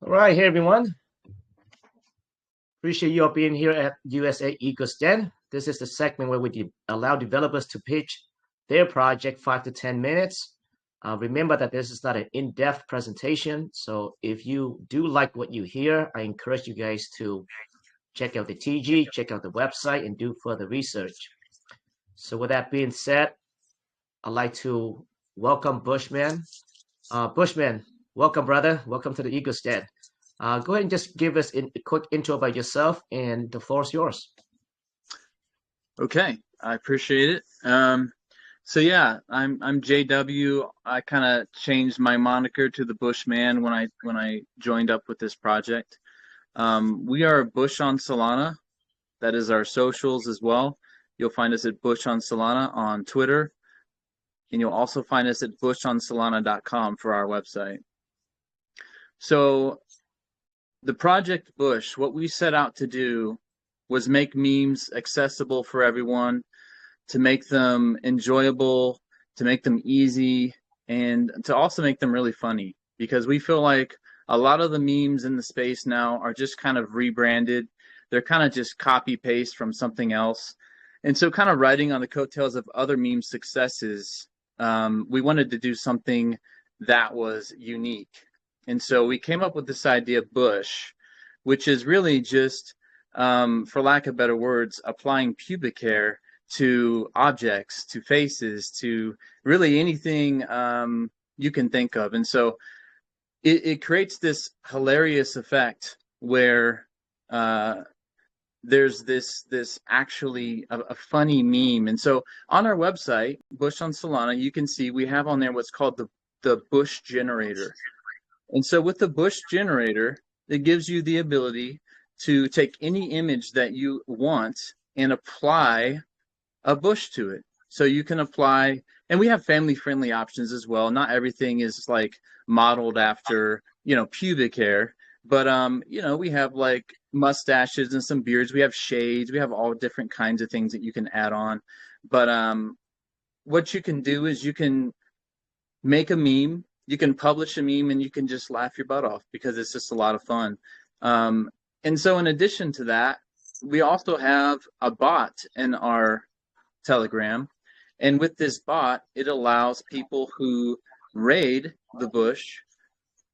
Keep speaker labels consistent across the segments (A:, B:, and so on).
A: All right, hey everyone. Appreciate you all being here at USA EcoSTEM. This is the segment where we allow developers to pitch their project 5 to 10 minutes. Remember that this is not an in-depth presentation, so if you do like what you hear, I encourage you guys to check out the TG, check out the website, and do further research. So with that being said, I'd like to welcome Bushman. Bushman, welcome, brother. Welcome to the EcoSTEM. Go ahead and just give us a quick intro about yourself, and the floor is yours.
B: Okay, I appreciate it. So yeah, I'm JW. I kind of changed my moniker to the Bushman when I joined up with this project. We are Bush on Solana. That is our socials as well. You'll find us at Bush on Solana on Twitter, and you'll also find us at bushonsolana.com for our website. So the project Bush, what we set out to do was make memes accessible for everyone, to make them enjoyable, to make them easy, and to also make them really funny, because we feel like a lot of the memes in the space now are just kind of rebranded. They're kind of just copy paste from something else. And so kind of riding on the coattails of other meme successes, we wanted to do something that was unique. And so we came up with this idea of Bush, which is really just, for lack of better words, applying pubic hair to objects, to faces, to really anything you can think of. And so it creates this hilarious effect where there's this actually a funny meme. And so on our website, Bush on Solana, you can see we have on there what's called the Bush generator. And so with the Bush generator, it gives you the ability to take any image that you want and apply a bush to it. So you can apply, and we have family-friendly options as well. Not everything is like modeled after, pubic hair, but we have like mustaches and some beards. We have shades. We have all different kinds of things that you can add on. But what you can do is you can make a meme. You can publish a meme and you can just laugh your butt off because it's just a lot of fun. And so in addition to that, we also have a bot in our Telegram. And with this bot, it allows people who raid the Bush.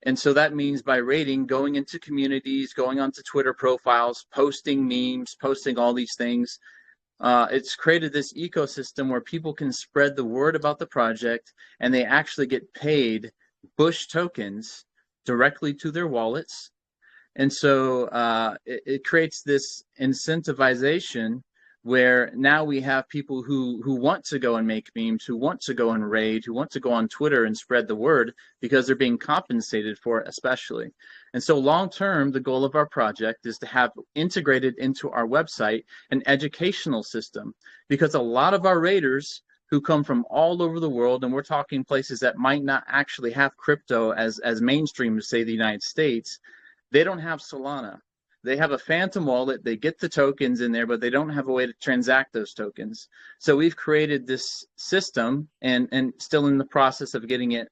B: And so that means by raiding, going into communities, going onto Twitter profiles, posting memes, posting all these things. It's created this ecosystem where people can spread the word about the project, and they actually get paid Bush tokens directly to their wallets. And so it creates this incentivization where now we have people who want to go and make memes, who want to go and raid, who want to go on Twitter and spread the word because they're being compensated for it, especially. And so long term, the goal of our project is to have integrated into our website an educational system, because a lot of our raiders who come from all over the world, and we're talking places that might not actually have crypto as mainstream as, say, the United States, they don't have Solana. They have a phantom wallet, they get the tokens in there, but they don't have a way to transact those tokens. So we've created this system, and still in the process of getting it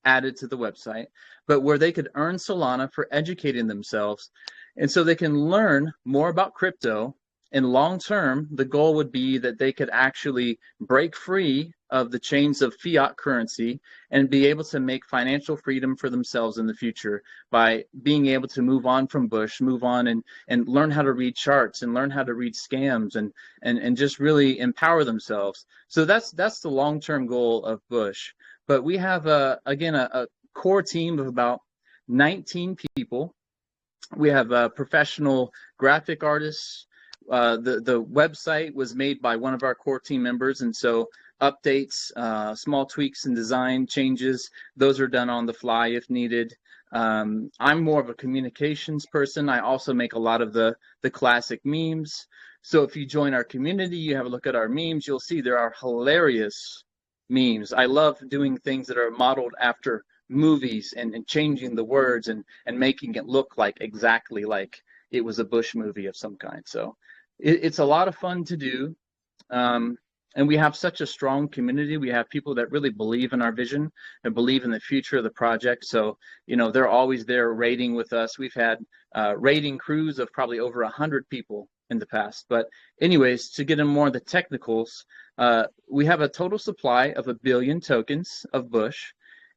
B: added to the website, but where they could earn Solana for educating themselves. And so they can learn more about crypto. And long term, the goal would be that they could actually break free of the chains of fiat currency and be able to make financial freedom for themselves in the future by being able to move on from Bush, move on and learn how to read charts and learn how to read scams and just really empower themselves. So that's the long-term goal of Bush. But we have, again, a core team of about 19 people. We have professional graphic artists. The website was made by one of our core team members, and so updates, small tweaks and design changes, those are done on the fly if needed. I'm more of a communications person. I also make a lot of the classic memes. So if you join our community, you have a look at our memes, you'll see there are hilarious memes. I love doing things that are modeled after movies and changing the words and making it look like exactly like it was a Bush movie of some kind. So it's a lot of fun to do. and we have such a strong community. We have people that really believe in our vision and believe in the future of the project. So, they're always there rating with us. We've had rating crews of probably over 100 people in the past. But anyways, to get in more of the technicals, we have a total supply of 1 billion tokens of Bush,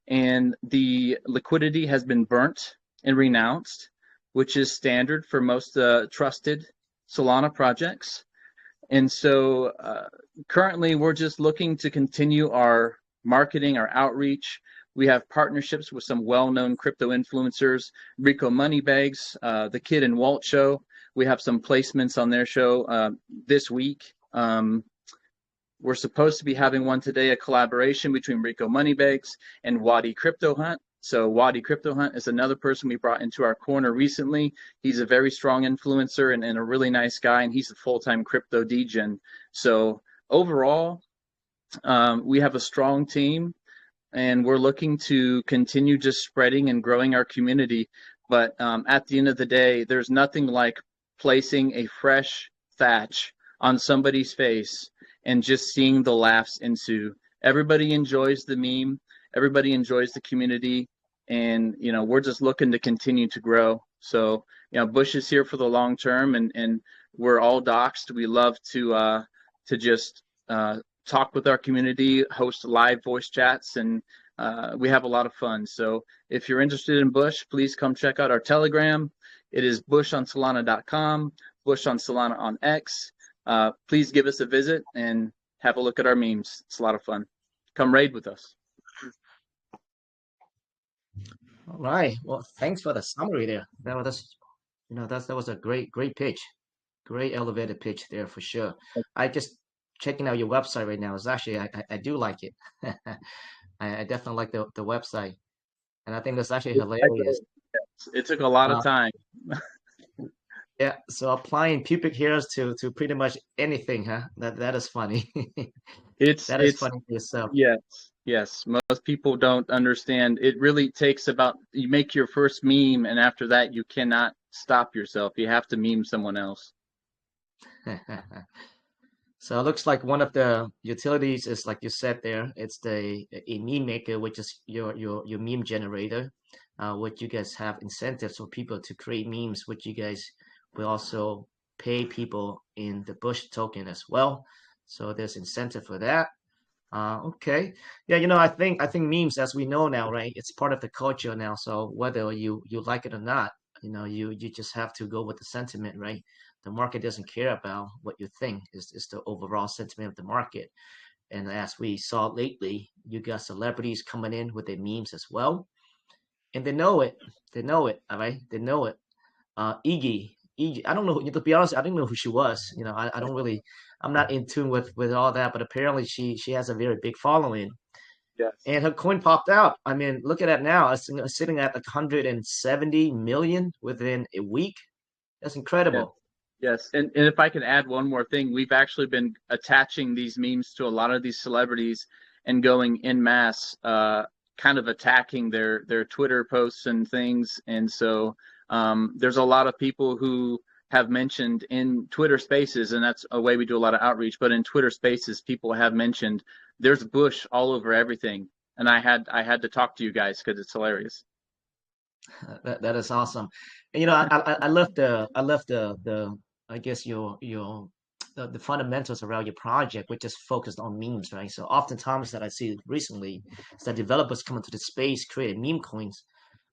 B: and the liquidity has been burnt and renounced, which is standard for most trusted Solana projects. And so currently, we're just looking to continue our marketing, our outreach. We have partnerships with some well-known crypto influencers, Rico Moneybags, the Kid and Walt Show. We have some placements on their show this week. We're supposed to be having one today, a collaboration between Rico Moneybags and Wadi Crypto Hunt. So Wadi Crypto Hunt is another person we brought into our corner recently. He's a very strong influencer and a really nice guy, and he's a full-time crypto degen. So overall, we have a strong team, and we're looking to continue just spreading and growing our community. But at the end of the day, there's nothing like placing a fresh thatch on somebody's face and just seeing the laughs ensue. Everybody enjoys the meme. Everybody enjoys the community. And, we're just looking to continue to grow. So, Bush is here for the long term, and we're all doxxed. We love to just talk with our community, host live voice chats, and we have a lot of fun. So if you're interested in Bush, please come check out our Telegram. It is bushonsolana.com, Bush on Solana on X. Please give us a visit and have a look at our memes. It's a lot of fun. Come raid with us.
A: All right. Well, thanks for the summary there. That was a great pitch, great elevated pitch there for sure. I just checking out your website right now. It's actually I do like it. I definitely like the website, and I think that's actually hilarious.
B: It took a lot of
A: Uh,
B: time.
A: yeah. So applying pubic hairs to pretty much anything, huh? That is funny. That is
B: It's
A: funny for yourself.
B: Yes, yes. Most people don't understand. It really takes about, you make your first meme, and after that, you cannot stop yourself. You have to meme someone else.
A: So it looks like one of the utilities is like you said there. It's a meme maker, which is your meme generator. What you guys have incentives for people to create memes, which you guys will also pay people in the Bush token as well. So there's incentive for that. Okay. Yeah, I think memes, as we know now, right? It's part of the culture now. So whether you like it or not, you just have to go with the sentiment, right? The market doesn't care about what you think. It's the overall sentiment of the market. And as we saw lately, you got celebrities coming in with their memes as well, and they know it. They know it. All right, they know it. Iggy. I don't know. To be honest, I didn't know who she was. I don't really. I'm not in tune with all that, but apparently she has a very big following,
B: Yes.
A: and her coin popped out. I mean, look at it now. It's sitting at like 170 million within a week. That's
B: Yes.
A: incredible.
B: Yes. And if I can add one more thing, we've actually been attaching these memes to a lot of these celebrities and going in mass, kind of attacking their Twitter posts and things. And so there's a lot of people who have mentioned in Twitter Spaces, and that's a way we do a lot of outreach. But in Twitter Spaces, people have mentioned there's Bush all over everything, and I had to talk to you guys because it's hilarious.
A: That is awesome. And I love the I guess the fundamentals around your project, which is focused on memes, right? So oftentimes that I see recently is that developers come into the space, create meme coins,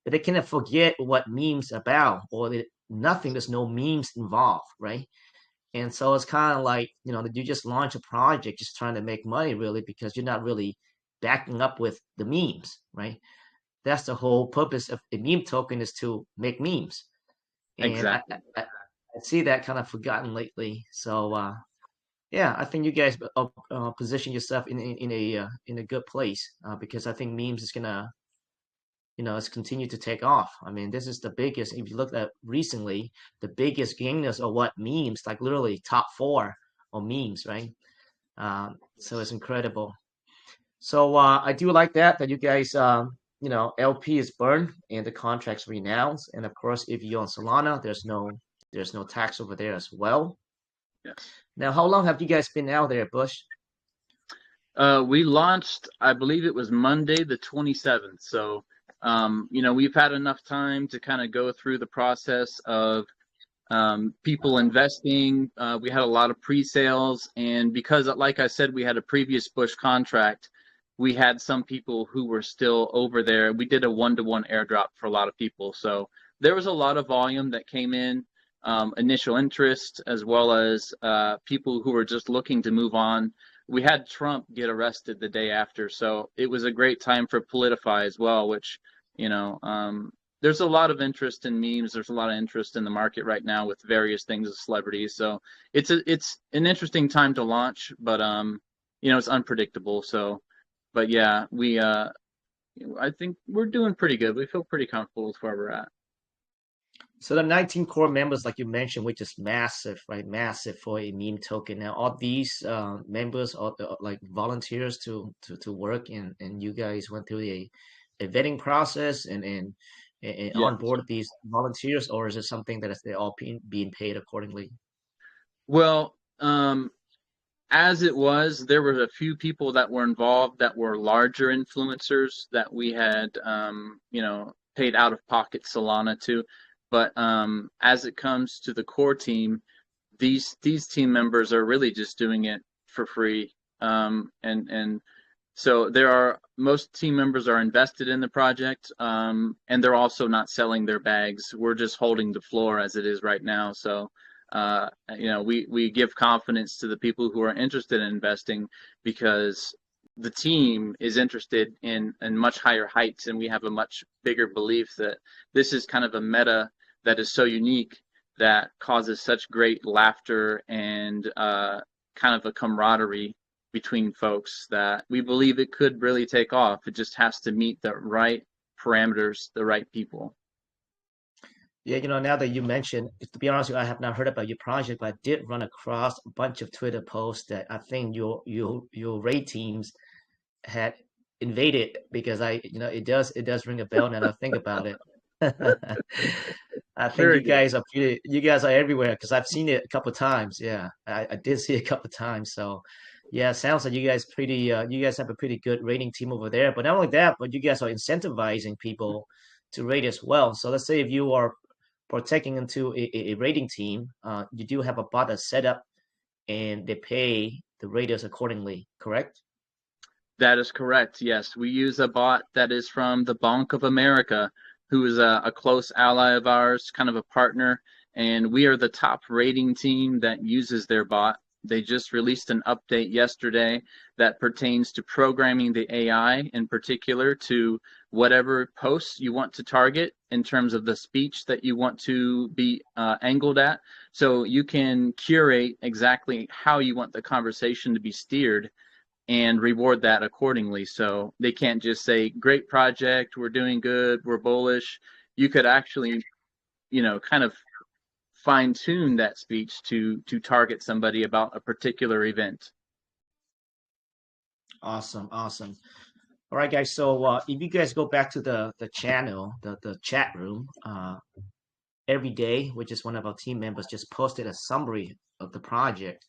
A: but they kind of forget what memes about, or nothing. There's no memes involved, right? And so it's kind of like that you just launch a project just trying to make money, really, because you're not really backing up with the memes, right? That's the whole purpose of a meme token, is to make memes. And I,
B: Exactly.
A: I, I see that kind of forgotten lately. So yeah, I think you guys position yourself in a good place, because I think memes is gonna it's continue to take off. I mean, this is the biggest. If you look at recently, the biggest gainers are what memes, like literally top four or memes, right? So it's incredible. So I do like that you guys, LP is burned and the contract's renounced, and of course, if you're on Solana, there's no tax over there as well.
B: Yes.
A: Now, how long have you guys been out there, Bush?
B: We launched, I believe it was Monday the 27th. So, we've had enough time to kind of go through the process of people investing. We had a lot of pre-sales, and because, like I said, we had a previous Bush contract, we had some people who were still over there. We did a one-to-one airdrop for a lot of people, so there was a lot of volume that came in, initial interest, as well as people who were just looking to move on. We had Trump get arrested the day after, so it was a great time for Politify as well, which, you know, there's a lot of interest in memes. There's a lot of interest in the market right now with various things of celebrities. So it's an interesting time to launch, but it's unpredictable. So, but yeah, I think we're doing pretty good. We feel pretty comfortable with where we're at.
A: So the 19 core members, like you mentioned, which is massive, right? Massive for a meme token. Now, all these members are like volunteers to work, and you guys went through a vetting process and
B: Yeah.
A: onboard these volunteers, or is it something that is they're all being paid accordingly?
B: Well, as it was, there were a few people that were involved that were larger influencers that we had, paid out of pocket Solana to. But as it comes to the core team, these team members are really just doing it for free. And so there are most team members are invested in the project, and they're also not selling their bags. We're just holding the floor as it is right now. So, we give confidence to the people who are interested in investing because the team is interested in much higher heights, and we have a much bigger belief that this is kind of a meta that is so unique that causes such great laughter and kind of a camaraderie between folks that we believe it could really take off. It just has to meet the right parameters, the right people.
A: Yeah, now that you mentioned, to be honest with you, I have not heard about your project, but I did run across a bunch of Twitter posts that I think your raid teams had invaded because it does ring a bell now that I think about it. I think
B: Very good.
A: you guys are everywhere because I've seen it a couple of times. Yeah, I did see it a couple of times. So yeah, it sounds like you guys have a pretty good rating team over there. But not only that, but you guys are incentivizing people to rate as well. So let's say if you are partaking into a rating team, you do have a bot that's set up and they pay the raters accordingly, correct?
B: That is correct. Yes, we use a bot that is from the Bank of America, who is a close ally of ours, kind of a partner, and we are the top rating team that uses their bot. They just released an update yesterday that pertains to programming the AI in particular to whatever posts you want to target in terms of the speech that you want to be angled at. So you can curate exactly how you want the conversation to be steered and reward that accordingly. So they can't just say, great project, we're doing good, we're bullish. You could actually, kind of fine tune that speech to target somebody about a particular event.
A: Awesome, awesome. All right, guys. So if you guys go back to the channel, the chat room, every day, which is one of our team members just posted a summary of the project,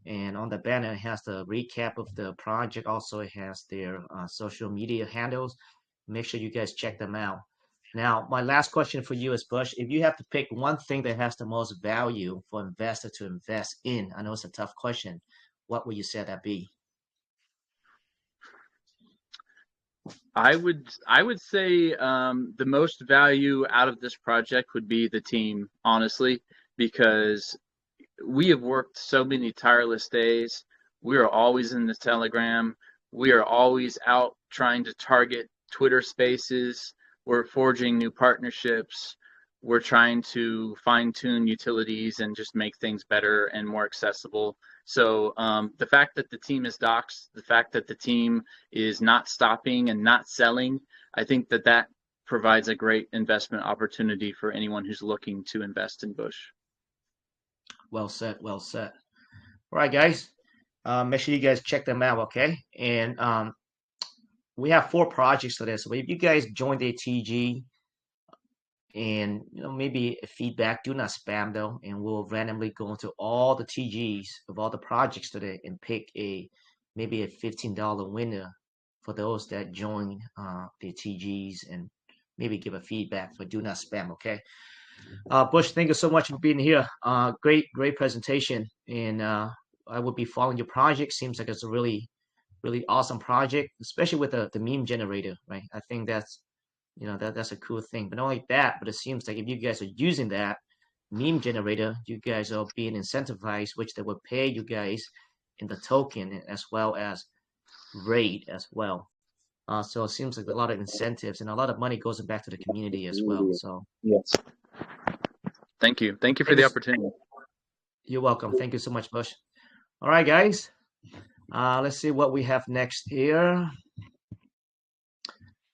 A: and on the banner it has the recap of the project. Also, it has their social media handles. Make sure you guys check them out. Now, my last question for you is, Bush, if you have to pick one thing that has the most value for investor to invest in, I know it's a tough question. What would you say that be?
B: I would say the most value out of this project would be the team, honestly, because we have worked so many tireless days. We are always in the Telegram. We are always out trying to target Twitter spaces. We're forging new partnerships. We're trying to fine tune utilities and just make things better and more accessible. So the fact that the team is doxed, the fact that the team is not stopping and not selling, I think that provides a great investment opportunity for anyone who's looking to invest in Bush.
A: Well said, well said. All right, guys. Make sure you guys check them out, okay? And we have 4 projects for this. So if you guys join the TG and maybe feedback, do not spam though, and we'll randomly go into all the TGs of all the projects today and pick maybe a $15 winner for those that join the TGs, and maybe give a feedback for do not spam. Okay. Bush, thank you so much for being here. Great presentation, and I will be following your project. Seems like it's a really awesome project, especially with the meme generator, right? I think that's a cool thing. But not only that, but it seems like if you guys are using that meme generator, you guys are being incentivized, which they will pay you guys in the token as well as rate as well. So it seems like a lot of incentives and a lot of money goes back to the community as well. So
B: Yes. Thank you. Thank you for
A: thank
B: the
A: you.
B: opportunity.
A: You're welcome. Thank you so much, Bush. All right, guys. Let's see what we have next here.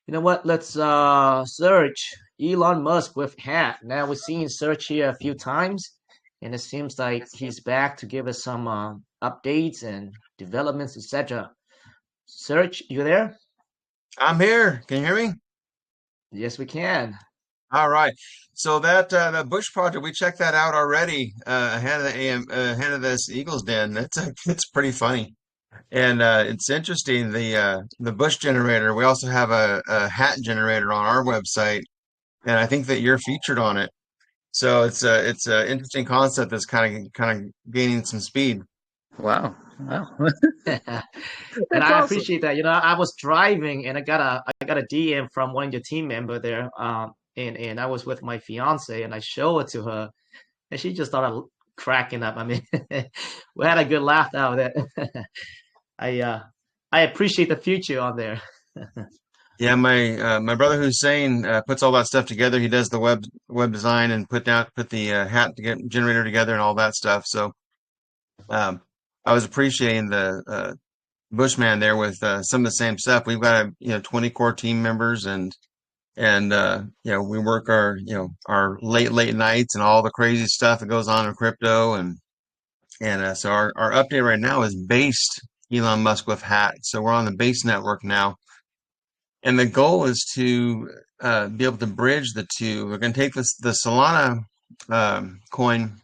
A: You know what? Let's search Elon Musk with hat. Now we're seeing search here a few times, and it seems like he's back to give us some updates and developments, etc. Search, you there?
C: I'm here. Can you hear me?
A: Yes, we can.
C: All right. So that the Bush project, we checked that out already ahead of the ahead of this Eagles Den. It's pretty funny, and it's interesting. The Bush generator. We also have a hat generator on our website, and I think that you're featured on it. So it's a interesting concept that's kind of gaining some speed.
B: Wow. Wow.
A: And
B: That's
A: I
B: awesome.
A: appreciate that. I was driving and I got a DM from one of your team member there. And I was with my fiance and I showed it to her, and she just started cracking up. I mean, we had a good laugh out of it. I uh, I appreciate the future on there.
C: Yeah, my brother Hussein puts all that stuff together. He does the web design and put the hat to get generator together and all that stuff. So um, I was appreciating the Bushman there with some of the same stuff. We've got 20 core team members, and we work our our late nights and all the crazy stuff that goes on in crypto, and so our update right now is based Elon Musk with hat. So we're on the base network now. And the goal is to be able to bridge the two. We're going to take the Solana coin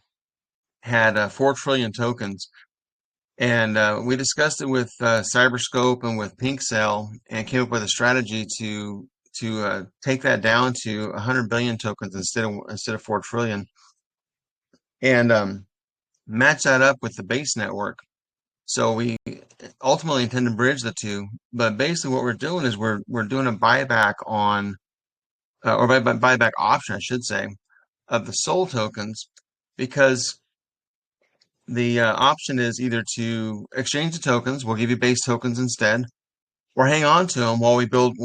C: had 4 trillion tokens, and we discussed it with Cyberscope and with Pink Cell, and came up with a strategy to take that down to 100 billion tokens instead of 4 trillion, and match that up with the base network. So we ultimately intend to bridge the two. But basically, what we're doing is we're doing a buyback on or buyback option, I should say, of the SOL tokens, because the option is either to exchange the tokens, we'll give you base tokens instead, or hang on to them while we build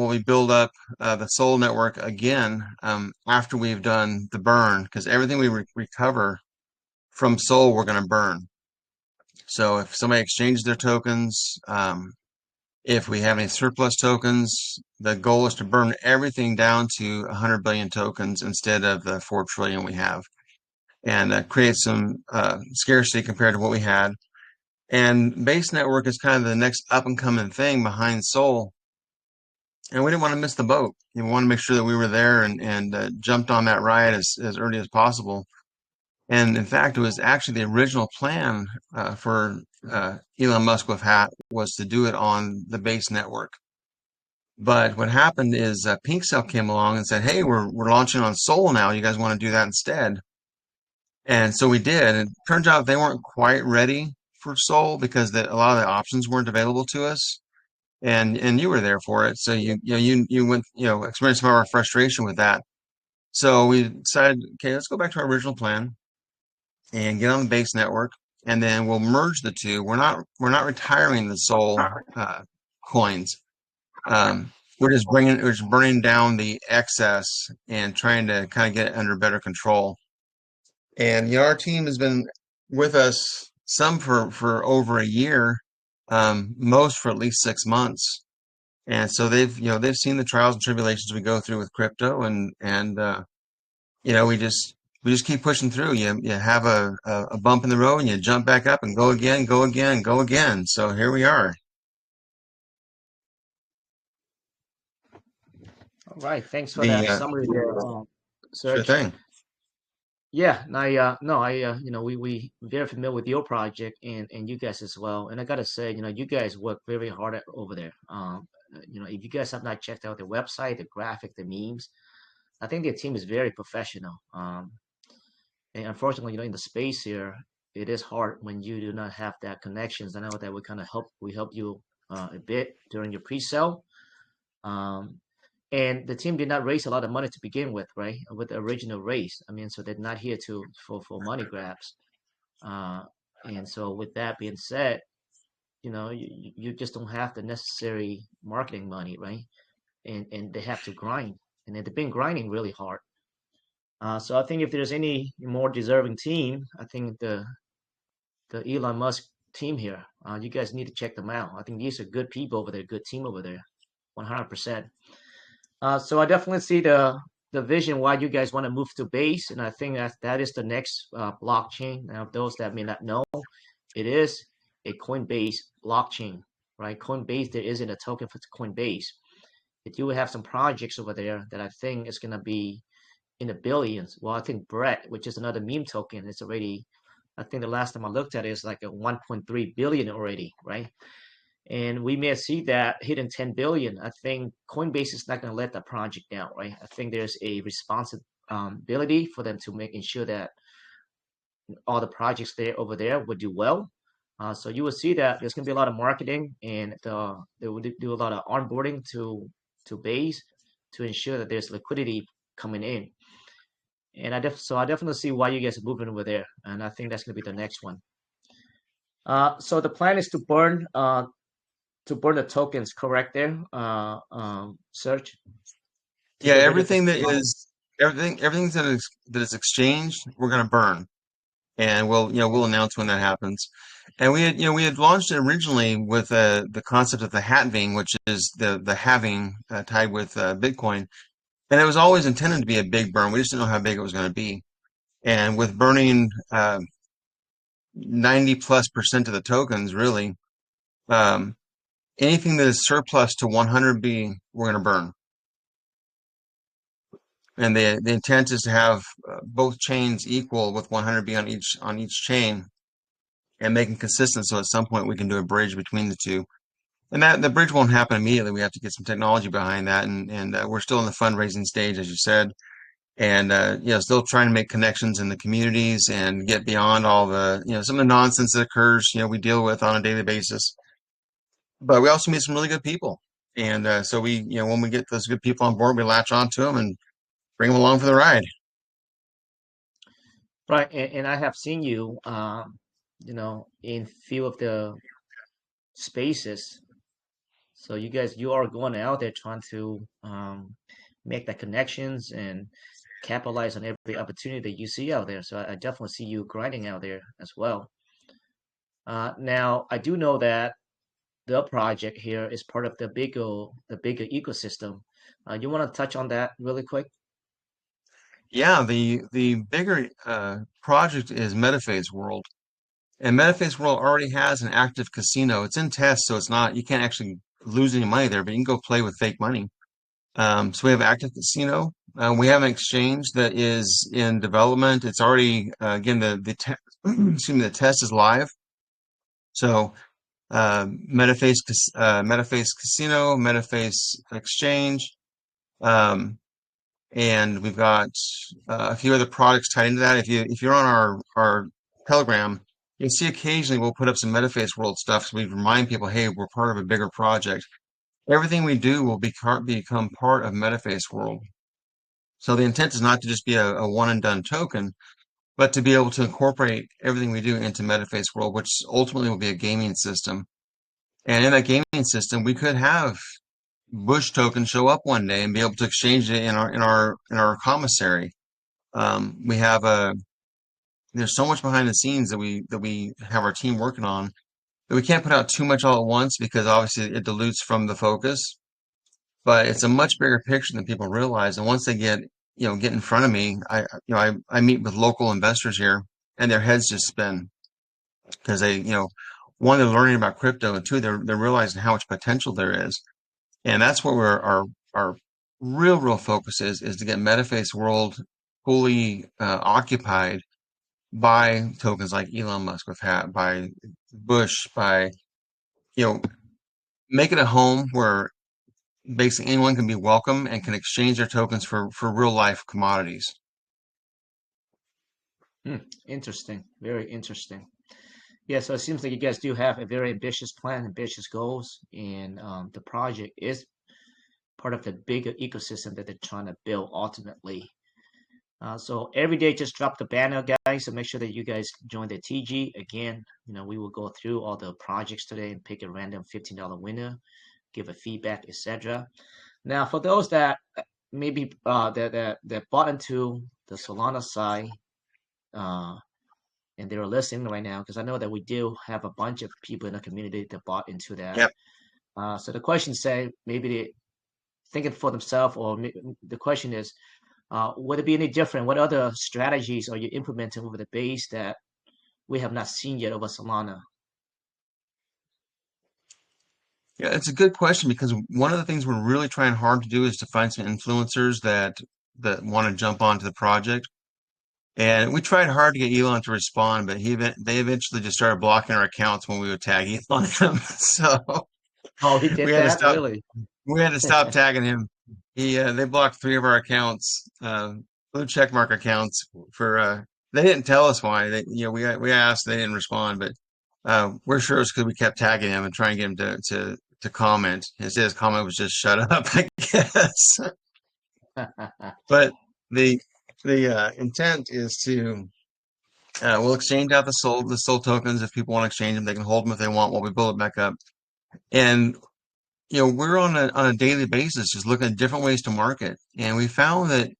C: up the SOL network again after we've done the burn, because everything we recover from SOL we're going to burn. So if somebody exchanges their tokens, if we have any surplus tokens, the goal is to burn everything down to 100 billion tokens instead of the 4 trillion we have, and create some scarcity compared to what we had. And base network is kind of the next up and coming thing behind Sol. And we didn't want to miss the boat. We want to make sure that we were there and jumped on that ride as early as possible. And in fact, it was actually the original plan for Elon Musk with Hat was to do it on the base network. But what happened is Pink Cell came along and said, "Hey, we're launching on Sol now. You guys want to do that instead?" And so we did. And it turns out they weren't quite ready for Sol because a lot of the options weren't available to us. And you were there for it, so you went experienced some of our frustration with that. So we decided, okay, let's go back to our original plan and get on the base network, and then we'll merge the two. We're not retiring the Sol coins. We're just burning down the excess and trying to kind of get it under better control. And our team has been with us, some for over a year, most for at least 6 months. And so they've seen the trials and tribulations we go through with crypto, and we just keep pushing through. You have a bump in the road, and you jump back up and go again, go again, go again. So here we are.
A: All right, thanks for that
C: The
A: summary there,
C: Sure
A: Serge.
C: thing.
A: Yeah, and we very familiar with your project and you guys as well. And I gotta say, you guys work very hard over there. If you guys have not checked out their website, the graphic, the memes, I think their team is very professional. And unfortunately, in the space here, it is hard when you do not have that connections. I know that we help you a bit during your pre-sale. Um, and the team did not raise a lot of money to begin with, right? With the original raise. I mean, so they're not here for money grabs. Uh, and so with that being said, you just don't have the necessary marketing money, right? And they have to grind, and they've been grinding really hard. So I think if there's any more deserving team, I think the Elon Musk team here, you guys need to check them out. I think these are good people over there, good team over there, 100%. So I definitely see the vision why you guys want to move to base, and I think that is the next blockchain. Now, those that may not know, it is a Coinbase blockchain, right? Coinbase, there isn't a token for Coinbase. They do have some projects over there that I think is gonna be in the billions. Well, I think Brett, which is another meme token, it's already. I think the last time I looked at it is like a 1.3 billion already, right? And we may see that hitting 10 billion. I think Coinbase is not going to let the project down, right? I think there's a responsibility for them to making sure that all the projects there over there would do well. So you will see that there's going to be a lot of marketing, and they will do a lot of onboarding to base to ensure that there's liquidity coming in. And I definitely see why you guys are moving over there, and I think that's going to be the next one. So the plan is to burn the tokens, correct there, Search? To
C: Yeah,
A: get rid of
C: everything that
A: the
C: is everything that is exchanged, we're going to burn, and we'll announce when that happens. And we had launched it originally with the concept of the halving, which is the halving tied with Bitcoin, and it was always intended to be a big burn. We just didn't know how big it was going to be. And with burning 90+% of the tokens, really, um, anything that is surplus to 100B, we're going to burn. And the intent is to have both chains equal with 100B on each chain, and make them consistent. So at some point we can do a bridge between the two. And that the bridge won't happen immediately. We have to get some technology behind that, and we're still in the fundraising stage, as you said, and still trying to make connections in the communities and get beyond all the some of the nonsense that occurs we deal with on a daily basis. But we also meet some really good people, and so we when we get those good people on board, we latch onto them and bring them along for the ride.
A: right. And I have seen you, in few of the spaces. So you are going out there trying to make the connections and capitalize on every opportunity that you see out there. So I definitely see you grinding out there as well. Now I do know that the project here is part of the bigger ecosystem. You want to touch on that really quick?
C: Yeah, the bigger project is Metaphase World. And Metaphase World already has an active casino. It's in test, so you can't actually lose any money there, but you can go play with fake money. So we have active casino. We have an exchange that is in development. It's already again excuse me, the test is live. So Metaphase Casino, Metaphase Exchange, and we've got a few other products tied into that. If you're on our Telegram, you'll see occasionally we'll put up some Metaphase World stuff, so we remind people, hey, we're part of a bigger project. Everything we do will become part of Metaphase World. So the intent is not to just be a one and done token, but to be able to incorporate everything we do into Metaphase World, which ultimately will be a gaming system. And in that gaming system, we could have Bush token show up one day and be able to exchange it in our commissary. We have there's so much behind the scenes that we have our team working on that we can't put out too much all at once, because obviously it dilutes from the focus. But it's a much bigger picture than people realize. And once they get in front of me, I meet with local investors here, and their heads just spin, because one, they're learning about crypto, and two, they're realizing how much potential there is. And that's where our real focus is to get Metaphase World fully occupied by tokens like Elon Musk with Hat, by Bush, by, you know, make it a home where basically anyone can be welcome and can exchange their tokens for real life commodities.
A: Interesting. Very interesting. Yeah, so it seems like you guys do have a very ambitious plan, ambitious goals, and the project is part of the bigger ecosystem that they're trying to build ultimately. So every day, just drop the banner, guys. So make sure that you guys join the TG. Again, we will go through all the projects today and pick a random $15 winner, give a feedback, etc. Now, for those that maybe that bought into the Solana side, uh, and they're listening right now, because I know that we do have a bunch of people in the community that bought into that.
C: Yep.
A: So the question say maybe they thinking for themselves, or the question is, would it be any different? What other strategies are you implementing over the base that we have not seen yet over Solana?
C: Yeah, it's a good question because one of the things we're really trying hard to do is to find some influencers that want to jump onto the project. And we tried hard to get Elon to respond, but they eventually just started blocking our accounts when we would tag Elon them. So
A: Oh, he
C: we
A: did
C: had to
A: that,
C: stop
A: really?
C: we had to stop tagging him. They blocked 3 of our accounts, blue check mark accounts for they didn't tell us why. We asked, they didn't respond, but we're sure it's because we kept tagging him and trying to get him to comment. His comment was just shut up, I guess. But the intent is to we'll exchange out the soul tokens if people want to exchange them. They can hold them if they want while we build it back up. And we're on a daily basis just looking at different ways to market, and we found that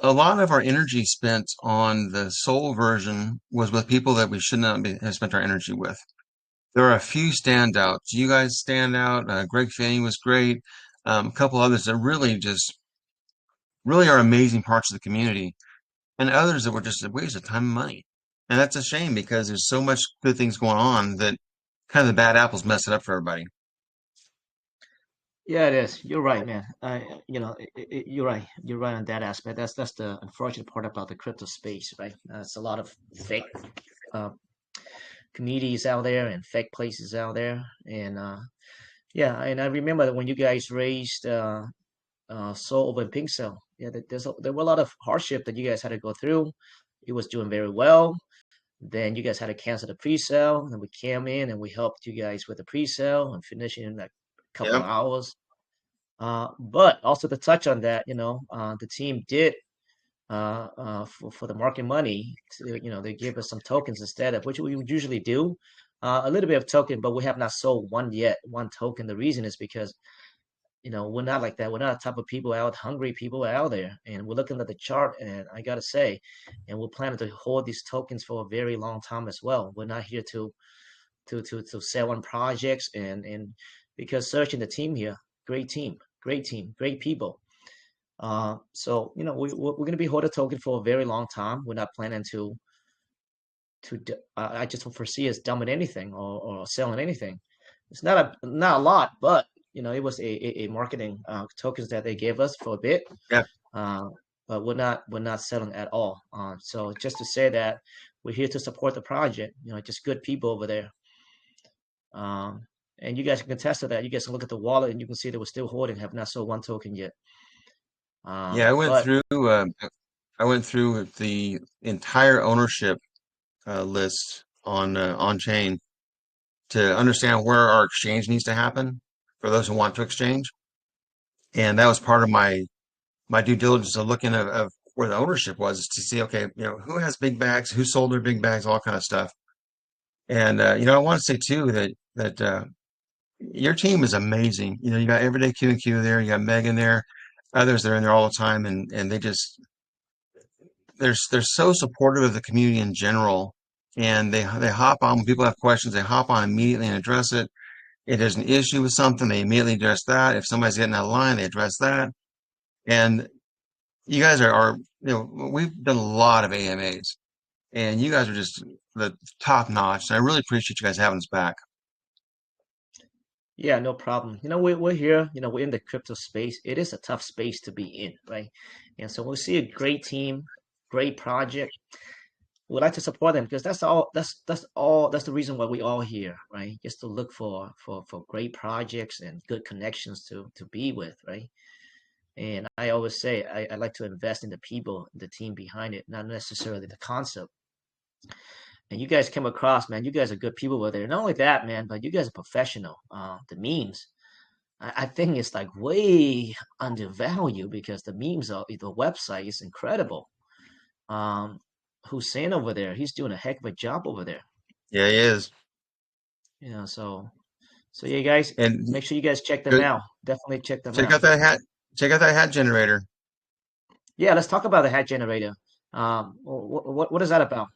C: a lot of our energy spent on the soul version was with people that we should not have spent our energy with. There are a few standouts. You guys stand out. Greg Fanning was great. A couple others that really are amazing parts of the community, and others that were just a waste of time and money. And that's a shame because there's so much good things going on that kind of the bad apples mess it up for everybody.
A: Yeah, it is. You're right, man. You're right. You're right on that aspect. That's the unfortunate part about the crypto space, right? It's a lot of fake uh, communities out there and fake places out there, and yeah. And I remember that when you guys raised Soul over Pink Cell, yeah, there were a lot of hardship that you guys had to go through. It was doing very well. Then you guys had to cancel the pre-sale, and we came in and we helped you guys with the pre-sale and finishing in like a couple of
C: Yep.
A: hours. But also to touch on that, the team did for the market money. They gave us some tokens instead of which we would usually do. A little bit of token, but we have not sold one yet, one token. The reason is because we're not like that. We're not the type of people hungry people out there, and we're looking at the chart. And I gotta say, and we're planning to hold these tokens for a very long time as well. We're not here to sell on projects and because searching the team here, great team, great team, great people. So we're going to be holding token for a very long time. We're not planning I just don't foresee us dumping anything or selling anything. It's not a lot, but it was a marketing tokens that they gave us for a bit.
C: Yep.
A: Uh, but we're not selling at all. So just to say that we're here to support the project. Just good people over there. Um, and you guys can contest to that. You guys can look at the wallet and you can see that we're still holding, have not sold one token yet.
C: Yeah,
A: But
C: I went through the entire ownership list on chain to understand where our exchange needs to happen for those who want to exchange. And that was part of my due diligence of looking of where the ownership was to see, okay, who has big bags, who sold their big bags, all kind of stuff. And I want to say too that your team is amazing. You got Everyday Q and Q there, you got Megan there, others that are in there all the time, and they're so supportive of the community in general. And they hop on when people have questions, they hop on immediately and address it. If there's an issue with something, they immediately address that. If somebody's getting out of line, they address that. And you guys we've done a lot of AMAs, and you guys are just the top notch. And I really appreciate you guys having us back.
A: Yeah, no problem. We're here. We're in the crypto space. It is a tough space to be in, right? And so we see a great team, great project. We'd like to support them because that's all. That's the reason why we all here, right? Just to look for great projects and good connections to be with, right? And I always say I like to invest in the people, the team behind it, not necessarily the concept. And you guys come across, man. You guys are good people over there. Not only that, man, but you guys are professional. The memes, I think it's like way undervalued because the memes are the website is incredible. Um, Hussein over there, he's doing a heck of a job over there.
C: Yeah, he is.
A: So yeah, guys,
C: And
A: make sure you guys check them
C: go,
A: out. Definitely check them
C: check
A: out.
C: out that hat. Check out that hat generator.
A: Yeah, let's talk about the hat generator. What is that about?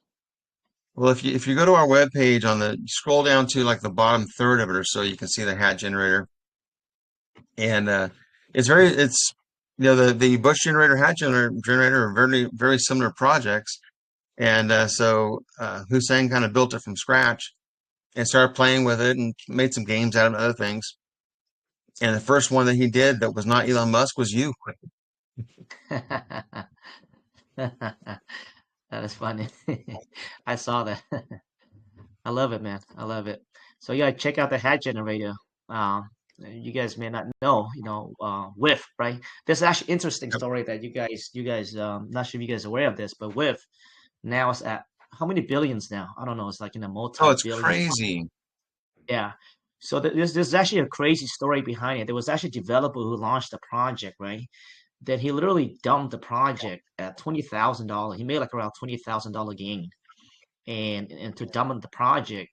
C: Well, if you go to our webpage on the scroll down to like the bottom third of it or so, you can see the hat generator. And it's the Bush generator, hat generator are very very similar projects. And Hussein kind of built it from scratch and started playing with it and made some games out of it and other things. And the first one that he did that was not Elon Musk was you.
A: That is funny. I saw that. I love it, man. I love it. So yeah, check out the hat generator. You guys may not know, Whiff, right? There's actually interesting
C: Yep.
A: story that you guys, not sure if you guys are aware of this, but Whiff now is at how many billions now? I don't know. It's like in a
C: Oh, it's
A: multi-billions.
C: crazy.
A: Yeah. So there's actually a crazy story behind it. There was actually a developer who launched a project, right? That he literally dumped the project at $20,000. He made like around $20,000 gain, and to dump the project,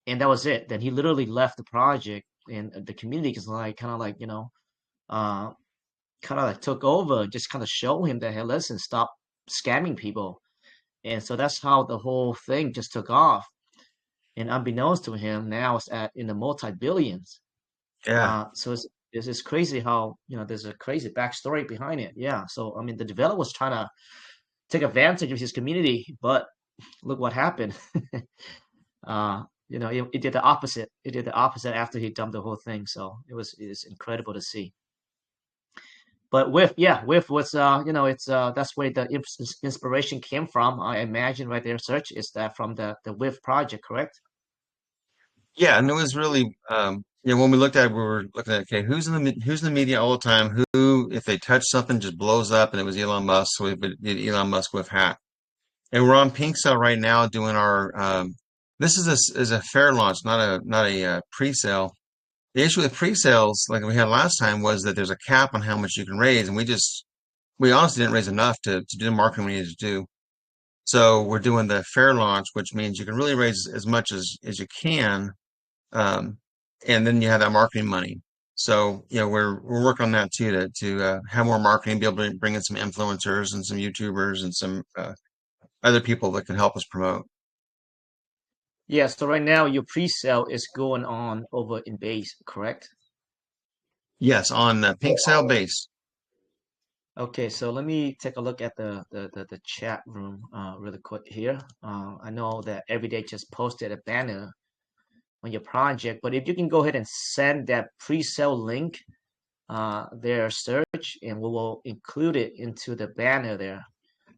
A: and that was it. Then he literally left the project, and the community is like kind of like uh, kind of like took over, just kind of show him that hey, listen, stop scamming people, and so that's how the whole thing just took off. And unbeknownst to him, now it's at in the multi billions.
C: Yeah.
A: So it's crazy how there's a crazy backstory behind it. Yeah. So I mean, the developer was trying to take advantage of his community, but look what happened. It did the opposite. It did the opposite after he dumped the whole thing. So it's incredible to see. But with what's it's that's where the inspiration came from. I imagine right there, search is that from the With project, correct?
C: Yeah, and it was really when we looked at it, we were looking at okay, who's in the media all the time? Who, if they touch something, just blows up, and it was Elon Musk. So we did Elon Musk with hat, and we're on Pink Cell right now doing our. This is a fair launch, not a pre-sale. The issue with pre-sales, like we had last time, was that there's a cap on how much you can raise, and we honestly didn't raise enough to do the marketing we needed to do. So we're doing the fair launch, which means you can really raise as much as you can, um, and then you have that marketing money. So we're working on that too to have more marketing, be able to bring in some influencers and some YouTubers and some other people that can help us promote.
A: Yeah. So right now your pre-sale is going on over in base, correct?
C: Yes, on the Pink Sale base.
A: Okay, so let me take a look at the chat room really quick here. I know that Everyday just posted a banner on your project, but if you can go ahead and send that pre-sale link their search, and we will include it into the banner there.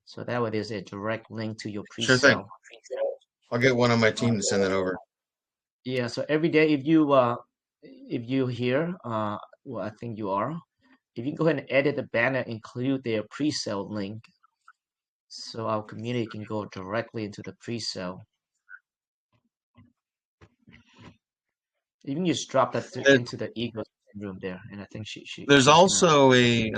A: So that way there's a direct link to your
C: Sure thing.
A: pre-sale.
C: I'll get one on my
A: Uh,
C: team to send that over.
A: yeah, so every day if you here, well, I think you are. If you can go ahead and edit the banner, include their pre-sale link, so our community can go directly into the pre-sale. You can just drop that
C: There-
A: into the ego room there, and I think
C: There's
A: she's gonna.
C: also a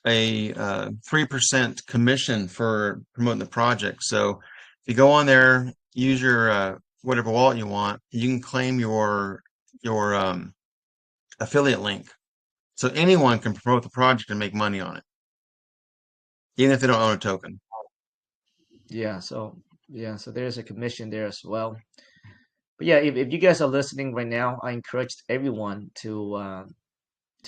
C: 3% commission for promoting the project. So if you go on there, use your whatever wallet you want, you can claim your affiliate link. So anyone can promote the project and make money on it, even if they don't own a token.
A: Yeah, so there's a commission there as well. But yeah, if you guys are listening right now, I encourage everyone to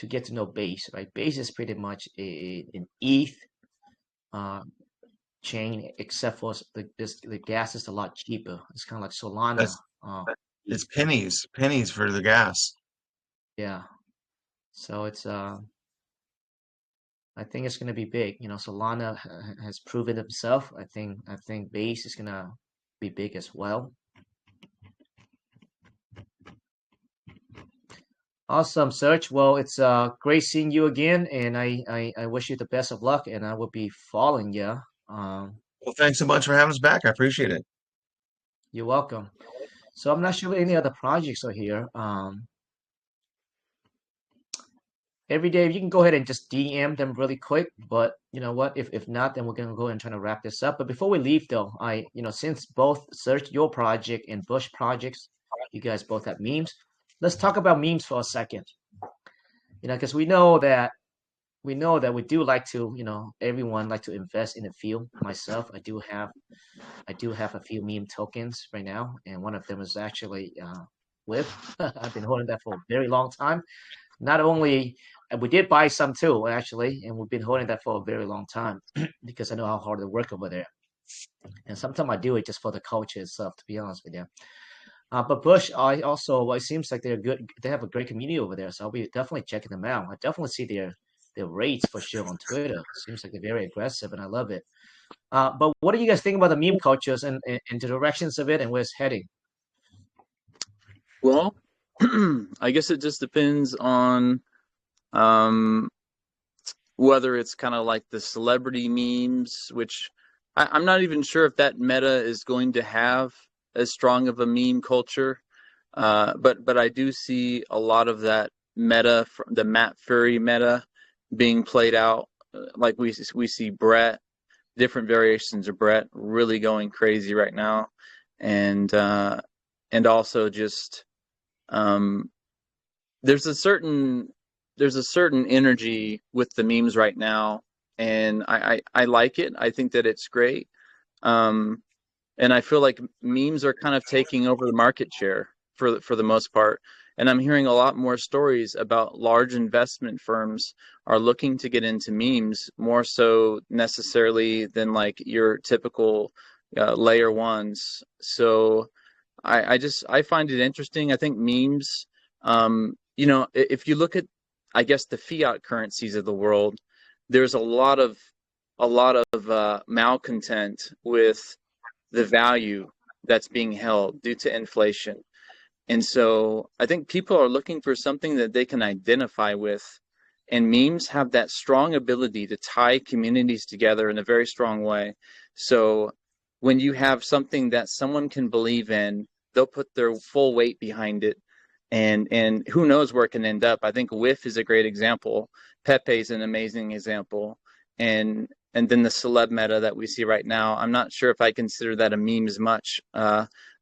A: get to know Base. Right, Base is pretty much an ETH uh, chain, except for the gas is a lot cheaper. It's kind of like Solana.
C: That's it's pennies for the gas.
A: Yeah. So it's I think it's gonna be big. Solana has proven himself. I think Base is gonna be big as well. Awesome, Serge. Well, it's great seeing you again, and I wish you the best of luck, and I will be following you.
C: Well, thanks so much for having us back. I appreciate it.
A: You're welcome. So I'm not sure if any other projects are here. Every day you can go ahead and just DM them really quick. But you know what? If not, then we're gonna go and try to wrap this up. But before we leave, though, since both Search Your Project and Bush projects, you guys both have memes. Let's talk about memes for a second. Because we know that we do like to, everyone like to invest in the field. Myself, I do have a few meme tokens right now, and one of them is actually with. I've been holding that for a very long time. Not only we did buy some too, actually, and we've been holding that for a very long time because I know how hard they work over there. And sometimes I do it just for the culture itself, to be honest with you. But Bush, I also well, it seems like they're good. They have a great community over there, so I'll be definitely checking them out. I definitely see their rates for sure on Twitter. Seems like they're very aggressive, and I love it. But what do you guys think about the meme cultures and the directions of it and where it's heading?
B: Well, I guess it just depends on um, whether it's kind of like the celebrity memes, which I'm not even sure if that meta is going to have as strong of a meme culture. But I do see a lot of that meta, the Matt Furry meta, being played out. Like we see Brett, different variations of Brett, really going crazy right now, and also just um, there's a certain energy with the memes right now, and I like it. I think that it's great. Um, and I feel like memes are kind of taking over the market share for the most part. And I'm hearing a lot more stories about large investment firms are looking to get into memes more so necessarily than like your typical layer ones. So I find it interesting. I think memes, if you look at, I guess, the fiat currencies of the world, there's a lot of malcontent with the value that's being held due to inflation. And so I think people are looking for something that they can identify with. And memes have that strong ability to tie communities together in a very strong way. So when you have something that someone can believe in, they'll put their full weight behind it. And who knows where it can end up. I think Whiff is a great example. Pepe is an amazing example. And then the celeb meta that we see right now, I'm not sure if I consider that a meme as much,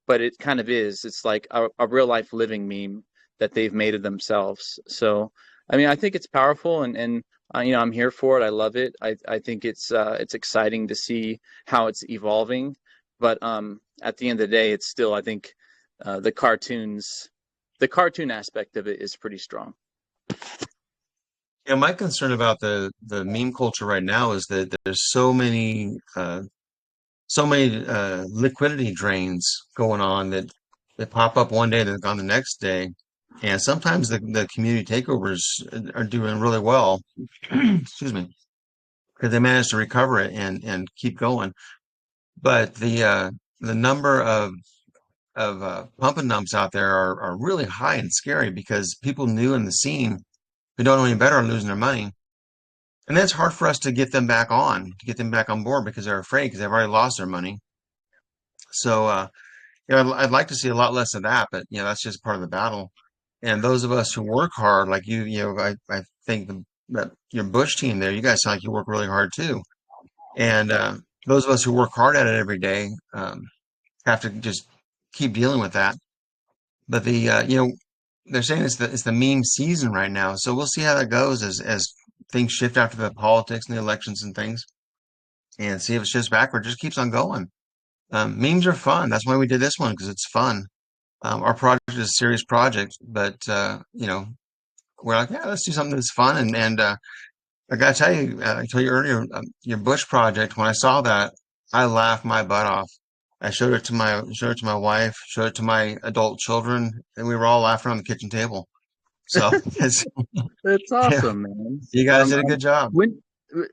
B: but it kind of is. It's like a real life living meme that they've made of themselves. So, I mean, I think it's powerful, and I'm here for it. I love it. I think it's exciting to see how it's evolving. But at the end of the day, it's still, I think, the cartoon aspect of it is pretty strong.
C: Yeah, my concern about the meme culture right now is that there's so many liquidity drains going on that pop up one day, they're gone the next day, and sometimes the community takeovers are doing really well. Excuse me, because they manage to recover it and keep going. But the number of pump and dumps out there are really high and scary because people new in the scene who don't know any better are losing their money. And then it's hard for us to get them back on board because they're afraid because they've already lost their money. So, I'd like to see a lot less of that, but that's just part of the battle. And those of us who work hard, like I think that your Bush team there, you guys sound like you work really hard too. And those of us who work hard at it every day have to just keep dealing with that. But they're saying it's the meme season right now, so we'll see how that goes as things shift after the politics and the elections and things, and see if it shifts back or just keeps on going. Memes are fun. That's why we did this one because it's fun. Our project is a serious project, but we're like, yeah, let's do something that's fun. And I gotta tell you, I told you earlier, your Bush project. When I saw that, I laughed my butt off. I showed it to my wife, showed it to my adult children, and we were all laughing on the kitchen table. So it's,
B: That's
C: yeah,
B: awesome, man.
C: you guys did a good job.
B: When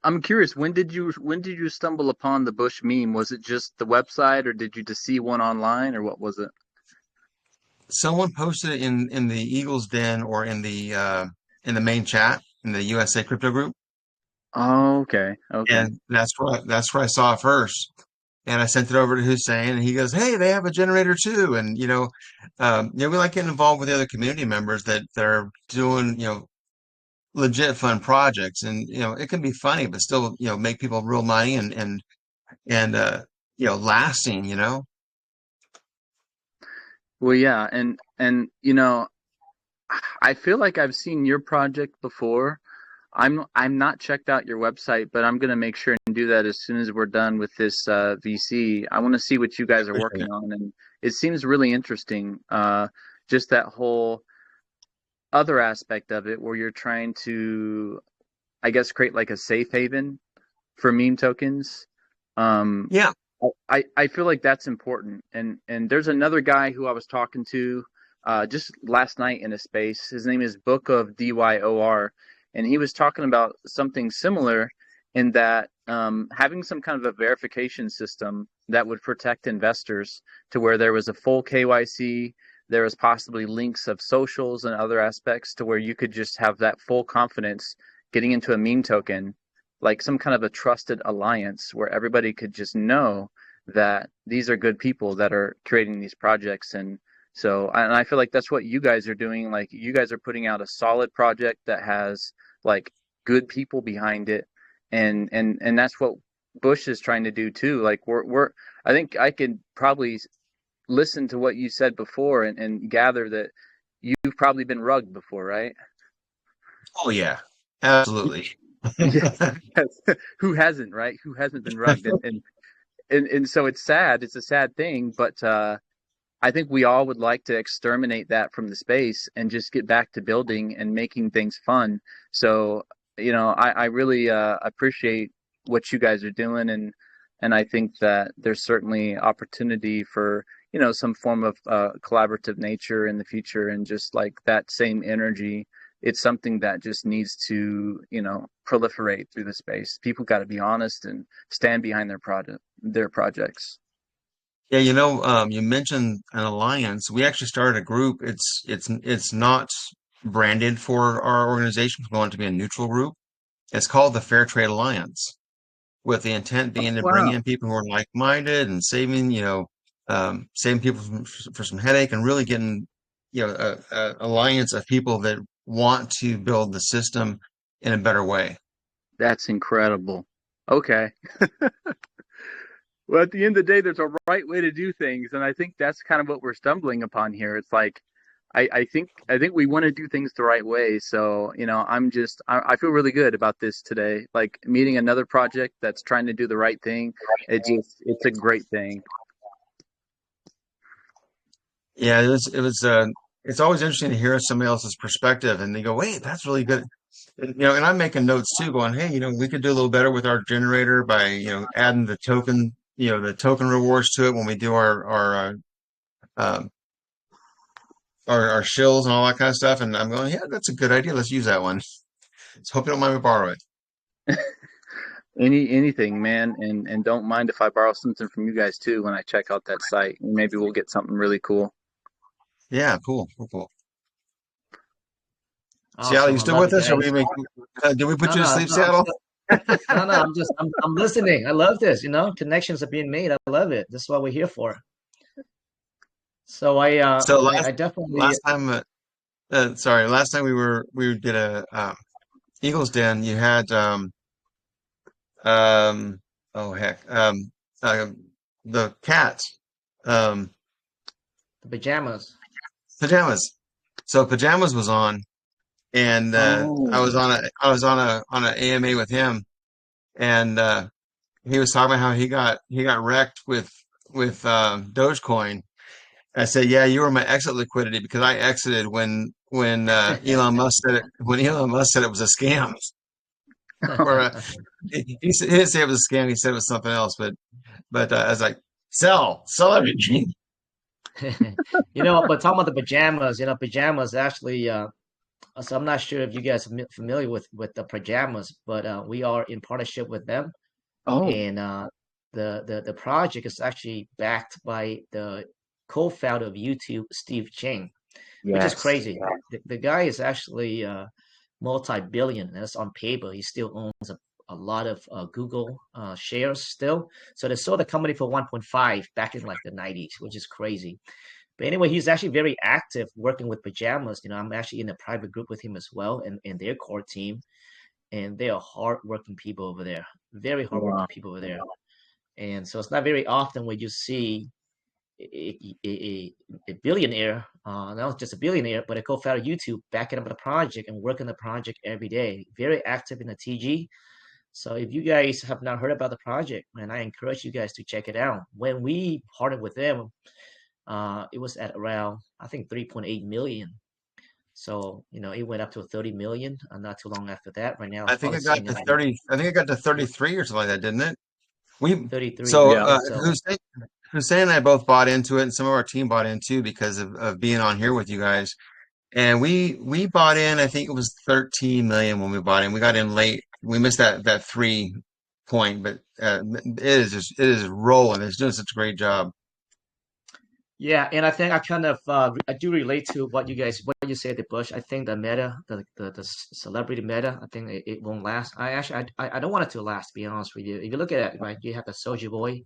B: I'm curious, when did you stumble upon the Bush meme? Was it just the website, or did you just see one online, or what was it?
C: Someone posted it in the Eagles Den or in the main chat in the USA crypto group,
B: Oh, okay, okay.
C: and that's where I saw it first. And I sent it over to Hussein, and he goes, "Hey, they have a generator too." And we like getting involved with the other community members that are doing legit fun projects, and it can be funny, but still make people real money and lasting.
B: Well, yeah, and I feel like I've seen your project before. I'm not checked out your website, but I'm gonna make sure and do that as soon as we're done with this VC. I want to see what you guys are
C: Appreciate
B: working
C: it.
B: on, and it seems really interesting. Just that whole other aspect of it, where you're trying to, I guess, create like a safe haven for meme tokens. Um,
C: Yeah,
B: I feel like that's important. And there's another guy who I was talking to just last night in a space. His name is Book of DYOR, and he was talking about something similar in that having some kind of a verification system that would protect investors to where there was a full KYC, there was possibly links of socials and other aspects to where you could just have that full confidence getting into a meme token, like some kind of a trusted alliance where everybody could just know that these are good people that are creating these projects. And so, and I feel like that's what you guys are doing. Like you guys are putting out a solid project that has like good people behind it. And that's what Bush is trying to do too. Like I think I could probably listen to what you said before and gather that you've probably been rugged before, right?
C: oh yeah, absolutely.
B: Yes, yes. Who hasn't, right? Who hasn't been rugged? And so it's sad. It's a sad thing, but I think we all would like to exterminate that from the space and just get back to building and making things fun. So, I really appreciate what you guys are doing, and I think that there's certainly opportunity for, some form of collaborative nature in the future, and just like that same energy. It's something that just needs to, proliferate through the space. People got to be honest and stand behind their projects.
C: Yeah, you mentioned an alliance. We actually started a group. It's not branded for our organization. We want it to be a neutral group. It's called the Fair Trade Alliance, with the intent being to bring
B: Wow.
C: in people who are like-minded and saving people for some headache, and really getting, a alliance of people that want to build the system in a better way.
B: That's incredible. Okay. Well, at the end of the day, there's a right way to do things, and I think that's kind of what we're stumbling upon here. It's like I think we want to do things the right way. So, I feel really good about this today. Like meeting another project that's trying to do the right thing. It's a great thing.
C: Yeah, it's always interesting to hear somebody else's perspective, and they go, "Wait, that's really good." And I'm making notes too, going, "Hey, we could do a little better with our generator by, adding the token rewards to it when we do um, our shills and all that kind of stuff." And I'm going, "Yeah, that's a good idea. Let's use that one." So hope you don't mind me borrow it.
B: Anything, man, and don't mind if I borrow something from you guys too when I check out that site. Maybe we'll get something really cool.
C: Yeah, cool, cool, cool. Seattle,
A: Awesome.
C: you
A: I
C: still
A: love
C: with
A: it,
C: us, or
A: guys.
C: did we put
A: No,
C: you to
A: no,
C: sleep,
A: no, I'm
C: Seattle?
A: still, no, no, I'm listening. I love this, connections are being made. I love it. This is what we're here for. So
C: So
A: I definitely,
C: last time, last time we did a Eagles Den. You had um, oh heck, uh, the cat, um,
A: the pajamas.
C: pajamas. So pajamas was on, and
B: Oh,
C: I was on a AMA with him, and he was talking about how he got wrecked with Dogecoin. I said, "Yeah, you were my exit liquidity because I exited when Elon Musk said it was a scam." Or he didn't say it was a scam. He said it was something else. But I was like, Sell everything.
A: But talking about the pajamas, pajamas actually. So I'm not sure if you guys are familiar with the pajamas, but we are in partnership with them,
B: Oh,
A: and the project is actually backed by the co-founder of YouTube, Steve Chang, which is
B: yes.
A: crazy. The guy is actually multi-billion. That's on paper. He still owns a lot of Google shares still. So they sold the company for 1.5 back in like the 90s, which is crazy. But anyway, he's actually very active working with pajamas. I'm actually in a private group with him as well and their core team. And they are hardworking people over there, very hardworking
B: Wow.
A: people over there. And so it's not very often where you see a billionaire, not just a billionaire, but a co-founder of YouTube backing up the project and working the project every day. Very active in the TG. So if you guys have not heard about the project, man, I encourage you guys to check it out. When we partnered with them, it was at around, I think, 3.8 million. So, it went up to 30 million not too long after that. Right now, it's
C: I think
A: probably
C: it got
A: sitting
C: to
A: at like
C: 30. I think it got to 33 or something like that, didn't it? We
A: 33.
C: so
B: Yeah.
A: Yeah. So,
C: Hussein and I both bought into it, and some of our team bought in too because of being on here with you guys. And we bought in. I think it was 13 million when we bought in. We got in late. We missed that 3 point, but it is rolling. It's doing such a great job.
A: yeah, and I think I kind of I do relate to what you said, the Bush. I think the meta, the celebrity meta, I think it won't last. I don't want it to last. To be honest with you, if you look at it, right, you have the Soldier Boy,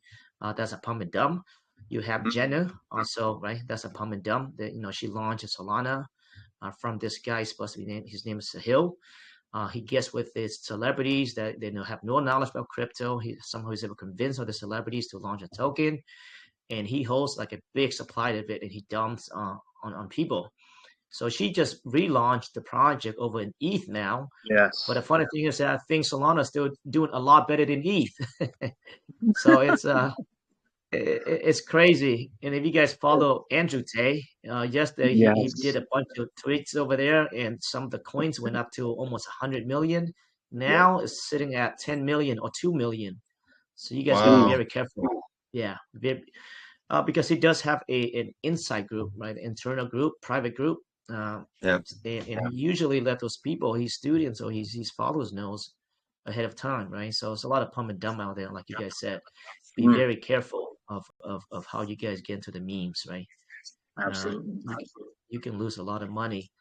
A: that's a pump and dump. You have
B: Mhm.
A: Jenna also, right? That's a pump and dump. That she launched in Solana from this guy supposed to be named. His name is Sahil. He gets with his celebrities that they have no knowledge about crypto. He somehow he's able to convince all the celebrities to launch a token, and he holds like a big supply of it, and he dumps on people. So she just relaunched the project over in ETH now. But the
B: Yes.
A: funny thing is that I think Solana is still doing a lot better than ETH. So it's crazy. And if you guys follow Andrew Tay, yesterday he did
B: Yes.
A: a bunch of tweets over there, and some of the coins went up to almost 100 million.
B: Yep.
A: Now it's sitting at 10 million or 2 million. So you guys got to be
C: Wow.
A: very careful. Yeah, because he does have an inside group, right? Internal group, private group. Uh,
C: Yeah.
A: and he usually let those people, his students or his followers knows ahead of time, right? So it's a lot of pump and dump out there, like you guys said. Be
B: Mm,
A: very careful of how you guys get into the memes, right?
B: absolutely.
A: You can lose a lot of money.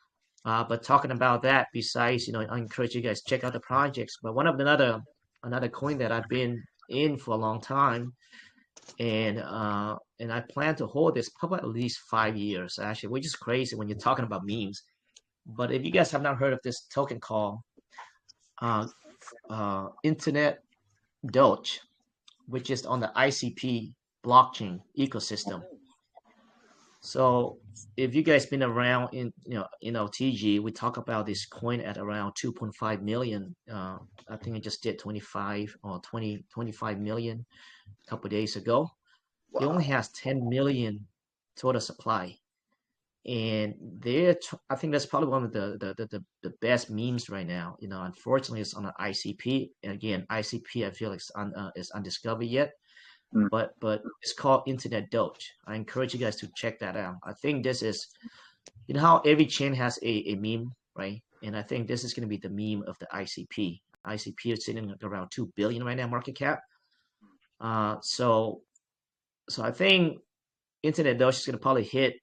A: But talking about that, besides, I encourage you guys to check out the projects. But one of another coin that I've been in for a long time, and I plan to hold this probably at least 5 years, actually, which is crazy when you're talking about memes. But if you guys have not heard of this token called uh, Internet Doge, which is on the ICP blockchain ecosystem. So if you guys been around in TG, we talk about this coin at around 2.5 million. I think it just did 25 or 25 million a couple of days ago. It only
B: Wow.
A: has 10 million total supply. And I think that's probably one of the best memes right now. Unfortunately, it's on an ICP. And again, ICP, I feel like is undiscovered yet.
B: Mm,
A: But it's called Internet Doge. I encourage you guys to check that out. I think this is, how every chain has a meme, right? And I think this is going to be the meme of the ICP. ICP is sitting at around 2 billion right now market cap. So I think Internet Doge is going to probably hit.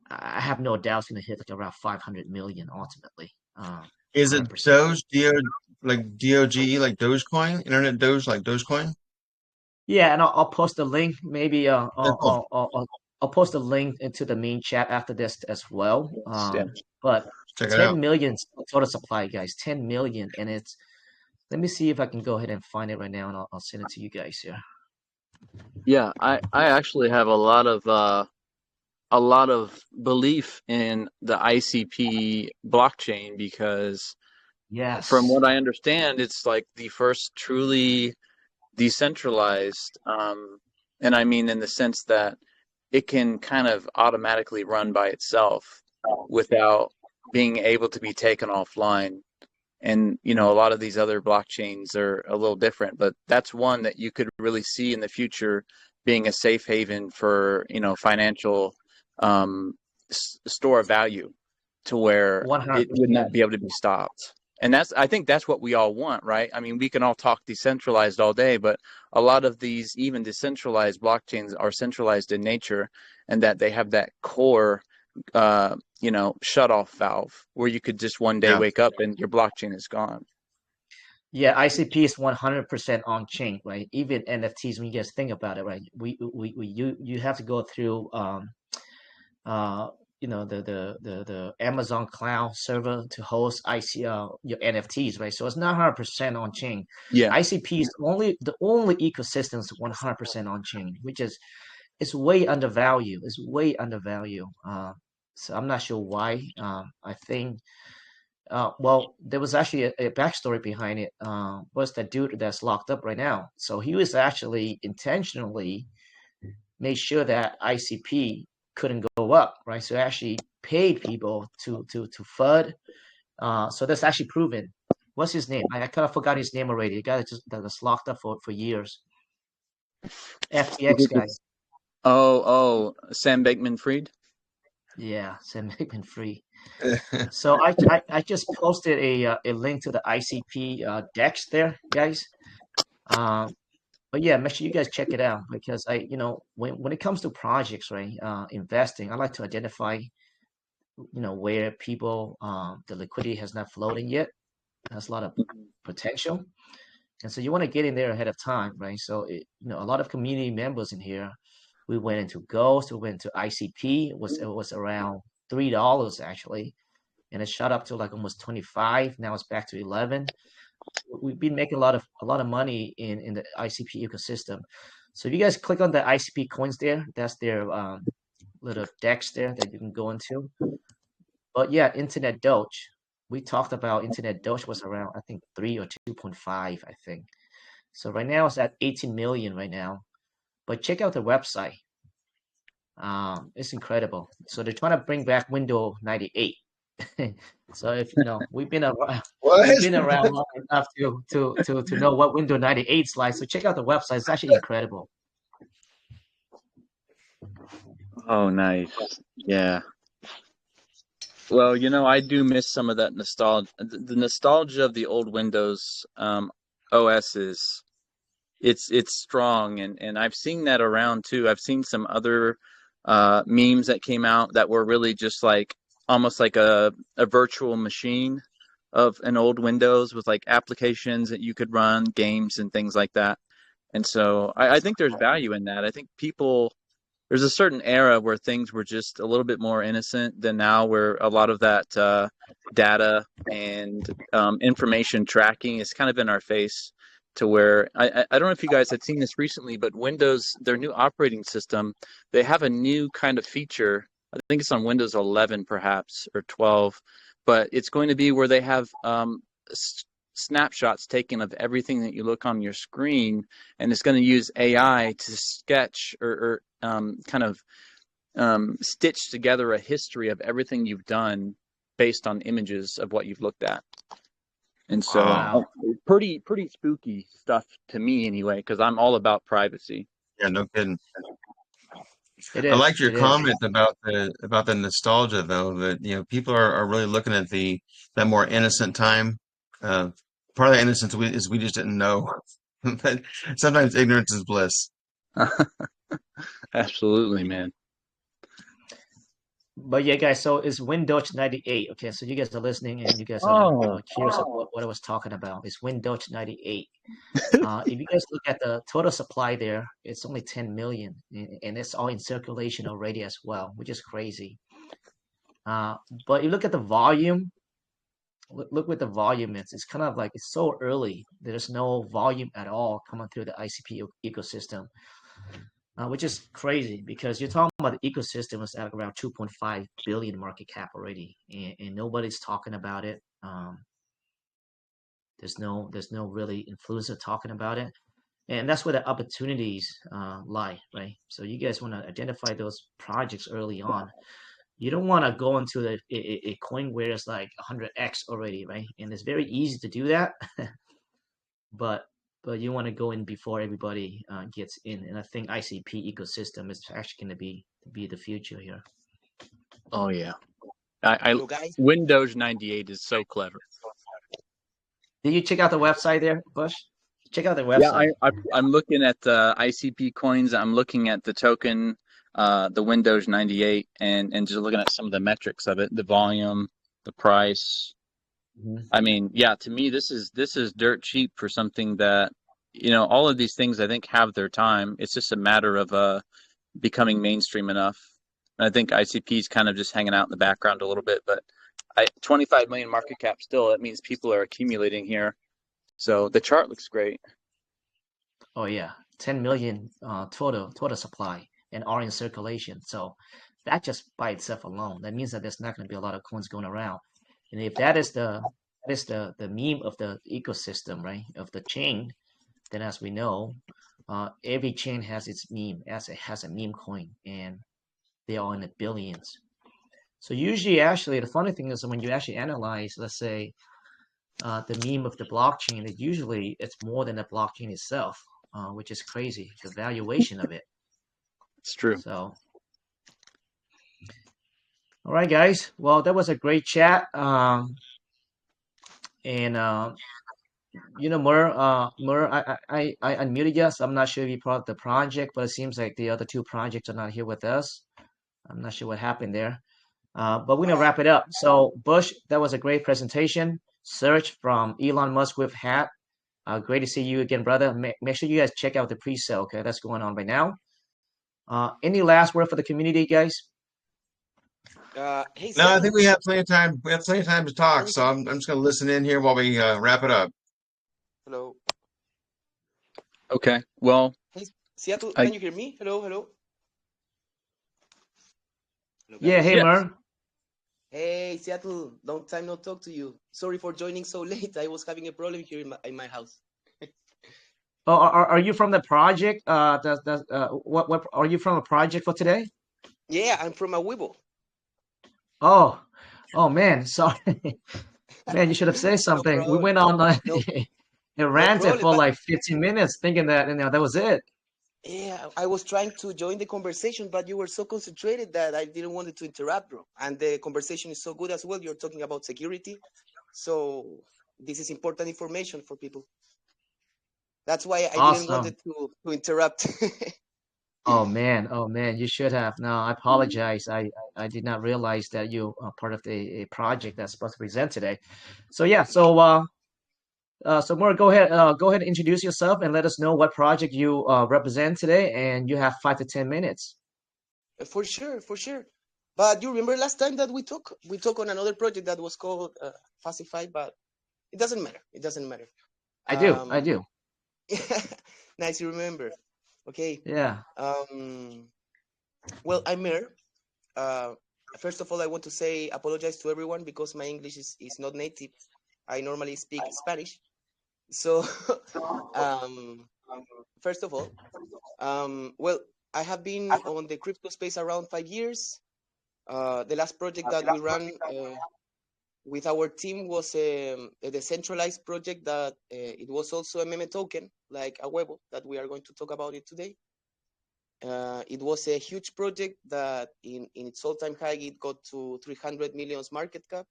A: I have no doubt it's going to hit like around 500 million ultimately.
C: Is it
A: 100%.
C: Doge, like DOGE, like Dogecoin, Internet Doge, like Dogecoin?
A: Yeah, and I'll post a link. Maybe
C: Yeah, cool.
A: I'll post a link into the main chat after this as well.
B: yes. Yeah.
A: But
C: Check it
A: 10
C: out.
A: million total supply, guys. 10 million, and it's. Let me see if I can go ahead and find it right now, and I'll send it to you guys here.
B: Yeah. I actually have a lot of belief in the ICP blockchain because from
A: Yes.
B: what I understand, it's like the first truly decentralized, and I mean in the sense that it can kind of automatically run by itself without being able to be taken offline. And a lot of these other blockchains are a little different, but that's one that you could really see in the future being a safe haven for, financial store of value, to where it would
A: 100%.
B: not be able to be stopped. And I think that's what we all want, right? I mean, we can all talk decentralized all day, but a lot of these even decentralized blockchains are centralized in nature, and that they have that core, shut off valve where you could just one day
C: Yeah.
B: wake up and your blockchain is gone.
A: Yeah, ICP is 100% on chain, right? Even NFTs, when you guys think about it, right? You have to go through uh the Amazon cloud server to host your NFTs, right? So it's not 100% on chain.
B: Yeah.
A: ICP is the only ecosystem is 100% on chain, which is it's way undervalued. It's way undervalued. So I'm not sure why. I think well, there was actually a backstory behind it. Was that dude that's locked up right now? So he was actually intentionally made sure that ICP couldn't go up, right? So actually paid people to FUD. So that's actually proven. What's his name? I kind of forgot his name already. The guy that was locked up for years. FTX guy.
B: Sam Bankman-Fried.
A: Yeah, Sam Bankman-Fried. So I just posted a link to the ICP decks there, guys. But yeah, make sure you guys check it out, because when it comes to projects, right, investing, I like to identify where people the liquidity has not flowed in yet. Has a lot of potential, and so you want to get in there ahead of time, right? So a lot of community members in here, we went into Ghost, we went into ICP. It was around $3 actually, and it shot up to like almost 25. Now it's back to 11. We've been making a lot of money in the ICP ecosystem. So if you guys click on the ICP coins there, that's their little decks there that you can go into. But yeah, Internet Doge. We talked about Internet Doge was around, I think, 3 or 2.5, I think. So right now it's at 18 million right now. But check out the website. It's incredible. So they're trying to bring back Windows 98. So if we've been around,
C: What?
A: we've been around long enough to know what Windows 98 is like. So check out the website. It's actually incredible.
B: Oh, nice. Yeah. Well, I do miss some of that nostalgia. The nostalgia of the old Windows OS it's strong, and I've seen that around too. I've seen some other memes that came out that were really just like almost like a virtual machine of an old Windows with like applications that you could run, games and things like that. And so I think there's value in that. I think there's a certain era where things were just a little bit more innocent than now, where a lot of that data and information tracking is kind of in our face, to where I don't know if you guys had seen this recently, but Windows, their new operating system, they have a new kind of feature. I think it's on Windows 11 perhaps, or 12, but it's going to be where they have snapshots taken of everything that you look on your screen, and it's going to use AI to sketch or kind of stitch together a history of everything you've done based on images of what you've looked at. And so
A: Wow.
B: pretty spooky stuff to me anyway, because I'm all about privacy.
C: Yeah, no kidding.
A: It
C: I
A: is.
C: liked your
A: It is.
C: comment about the nostalgia, though, that people are really looking at that more innocent time. Part of the innocence is we just didn't know, but sometimes ignorance is bliss.
B: Absolutely, man.
A: But yeah, guys, so it's Windows 98. Okay, so you guys are listening and you guys are curious of what I was talking about. It's Windows 98. If you guys look at the total supply there, it's only 10 million, and it's all in circulation already as well, which is crazy. But you look at the volume, look what the volume is. It's kind of like it's so early. There's no volume at all coming through the ICP ecosystem. Which is crazy, because you're talking about the ecosystem is at around 2.5 billion market cap already, and nobody's talking about it. There's no really influencer talking about it, and that's where the opportunities lie, right? So you guys want to identify those projects early on. You don't want to go into a coin where it's like 100x already, right? And it's very easy to do that, but but you want to go in before everybody gets in. And I think ICP ecosystem is actually going to be the future here.
B: Oh yeah,
D: Hello, guys.
B: Windows 98 is so clever.
A: Did you check out the website there, Bush? Check out the
B: Yeah,
A: website.
B: I'm looking at the ICP coins. I'm looking at the token, the Windows 98, and just looking at some of the metrics of it, the volume, the price.
A: Mhm.
B: I mean, yeah, to me, this is dirt cheap for something that, all of these things I think have their time. It's just a matter of becoming mainstream enough. And I think ICP is kind of just hanging out in the background a little bit, but 25 million market cap still, that means people are accumulating here. So the chart looks great.
A: Oh yeah, 10 million total supply and are in circulation. So that just by itself alone, that means that there's not going to be a lot of coins going around. And if that is the meme of the ecosystem, right, of the chain, then as we know, every chain has its meme, as it has a meme coin, and they are in the billions. So usually, actually, the funny thing is when you actually analyze, let's say, the meme of the blockchain, that usually it's more than the blockchain itself, which is crazy, the valuation of it.
B: It's true.
A: So, all right, guys. Well, that was a great chat. And Mur, I unmuted you, so I'm not sure if you brought the project, but it seems like the other two projects are not here with us. I'm not sure what happened there. But we're gonna wrap it up. So, Bush, that was a great presentation. Search from Elon Musk with Hat. Great to see you again, brother. Make sure you guys check out the pre-sale, okay? That's going on right now. Any last word for the community, guys?
D: Hey,
C: No, I
D: Seattle.
C: think we have plenty of time. We have plenty of time to talk,
D: Can you
C: so
D: hear
C: I'm
D: me?
C: just going to listen in here while we wrap it up.
D: Hello.
B: Okay. Well,
D: Hey, Seattle.
B: I
D: Can you hear me? Hello, hello. Hello,
A: Yeah,
D: guys.
A: hey,
B: yes.
A: Mur.
D: Hey, Seattle. Long time no talk to you. Sorry for joining so late. I was having a problem here in my house.
A: Oh, are you from the project? What are you from a project for today?
D: Yeah, I'm from a Weebo.
A: Oh man, sorry. Man, you should have said
D: No
A: something. We
D: problem.
A: went on
D: No,
A: a
D: no
A: ranted
D: problem.
A: for
D: But
A: like 15 minutes thinking that that was it.
D: yeah, I was trying to join the conversation, but you were so concentrated that I didn't want to interrupt, bro. And the conversation is so good as well. You're talking about security, so this is important information for people. That's why I didn't want
A: Awesome.
D: it to interrupt.
A: Oh man, you should have. No, I apologize. I did not realize that you are part of a project that's supposed to present today. So yeah, so Mur, go ahead and introduce yourself and let us know what project you represent today, and you have 5 to 10 minutes.
D: For sure, for sure. But you remember last time that we talked on another project that was called Facify, but it doesn't matter. It doesn't matter.
A: I
D: Um,
A: do.
D: nice, you remember. Okay.
A: Yeah.
D: Well, I'm Mer. Uh, First of all, I want to say apologize to everyone because my English is not native. I normally speak Spanish. So, um, first of all, well, I have been on the crypto space around 5 years. The last project that we ran with our team was a decentralized project that it was also a meme token, like a Weebo, that we are going to talk about it today. It was a huge project that in its all-time high, it got to 300 million market cap.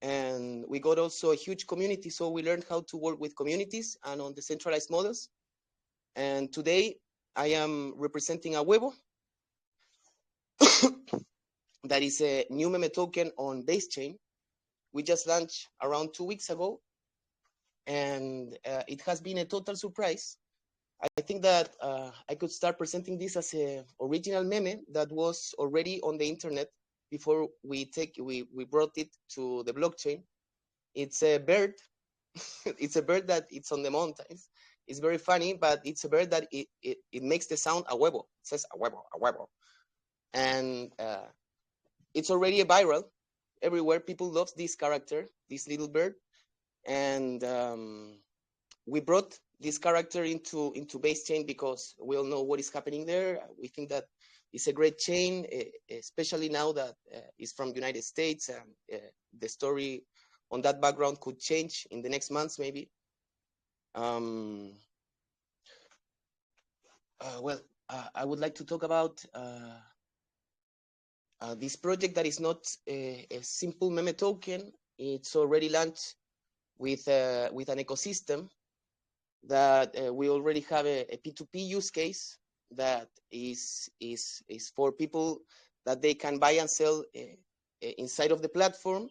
D: And we got also a huge community. So we learned how to work with communities and on decentralized models. And today I am representing a Weebo that is a new meme token on base chain. We just launched around 2 weeks ago, and it has been a total surprise. I think that I could start presenting this as a original meme that was already on the internet before we brought it to the blockchain. It's a bird. It's a bird that it's on the mountains. It's very funny, but it's a bird that it makes the sound a huevo. It says a huevo, a huevo. And it's already a viral everywhere. People love this character, this little bird. And we brought this character into base chain because we all know what is happening there. We think that it's a great chain, especially now that it's from United States, and the story on that background could change in the next months maybe. Um, I would like to talk about this project that is not a simple meme token. It's already launched with an ecosystem that we already have a P2P use case that is for people that they can buy and sell inside of the platform.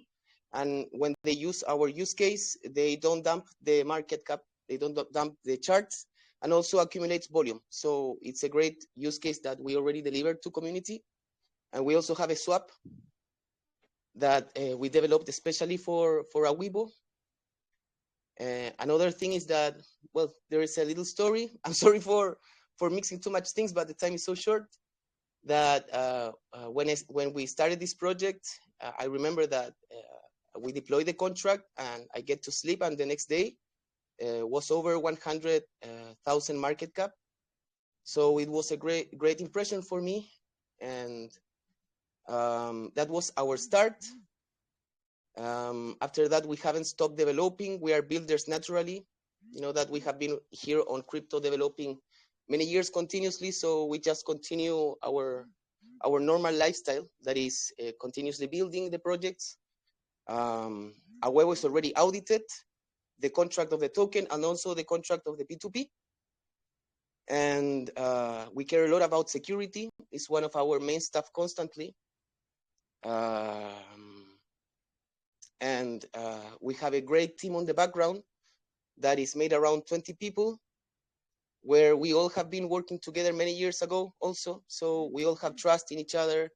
D: And when they use our use case, they don't dump the market cap, they don't dump the charts, and also accumulates volume. So it's a great use case that we already delivered to community. And we also have a swap that we developed especially for a Weebo. Another thing is that, well, there is a little story. I'm sorry for mixing too much things, but the time is so short that when we started this project, I remember that we deployed the contract and I get to sleep, and the next day was over 100,000 market cap. So it was a great impression for me, and that was our start. After that, we haven't stopped developing. We are builders naturally. You know that we have been here on crypto developing many years continuously. So we just continue our normal lifestyle, that is continuously building the projects. Weeo is already audited, the contract of the token and also the contract of the P2P. And we care a lot about security. It's one of our main stuff constantly. And we have a great team on the background that is made around 20 people, where we all have been working together many years ago also. So we all have trust in each other.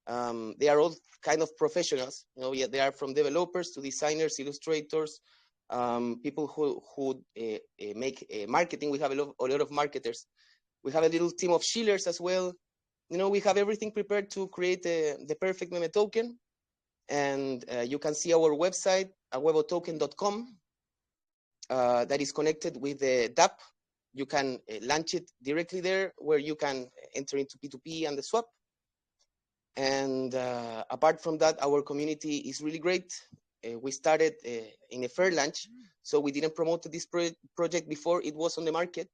D: They are all kind of professionals. You know, yeah, they are from developers to designers, illustrators, people who make marketing. We have a lot of marketers. We have a little team of shillers as well. You know, we have everything prepared to create the perfect meme token. And you can see our website, weebotoken.com, that is connected with the DApp. You can launch it directly there, where you can enter into P2P and the swap. And apart from that, our community is really great. We started in a fair launch, so we didn't promote this project before it was on the market.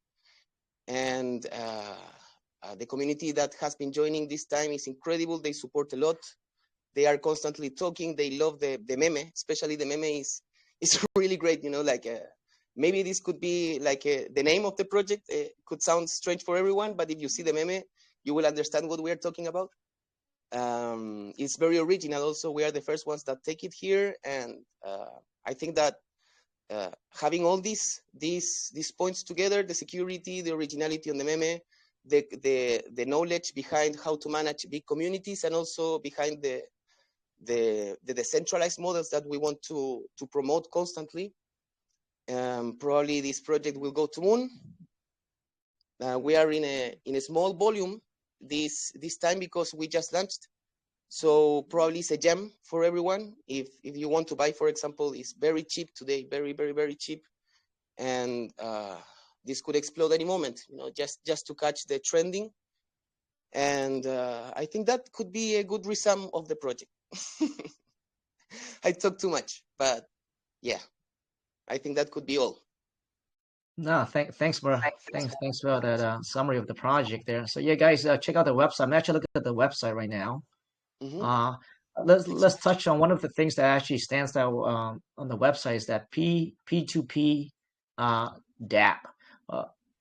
D: And the community that has been joining this time is incredible. They support a lot. They are constantly talking. They love the meme, especially the meme is really great. You know, like maybe this could be like the name of the project. Could sound strange for everyone, but if you see the meme, you will understand what we are talking about. It's very original. Also, we are the first ones that take it here, and I think that having all these points together, the security, the originality on the meme, the knowledge behind how to manage big communities, and also behind the decentralized models that we want to promote constantly. Probably this project will go to moon. We are in a small volume this time because we just launched. So probably it's a gem for everyone. If you want to buy, for example, it's very cheap today, very, very, very cheap. And this could explode any moment, you know, just to catch the trending. And I think that could be a good resum of the project. I talk too much, but yeah, I think that could be all.
A: No, thanks for that summary of the project there. So yeah, guys, check out the website. I'm actually looking at the website right now.
D: Mm-hmm.
A: Let's touch on one of the things that actually stands out on the website is that P2P DApp.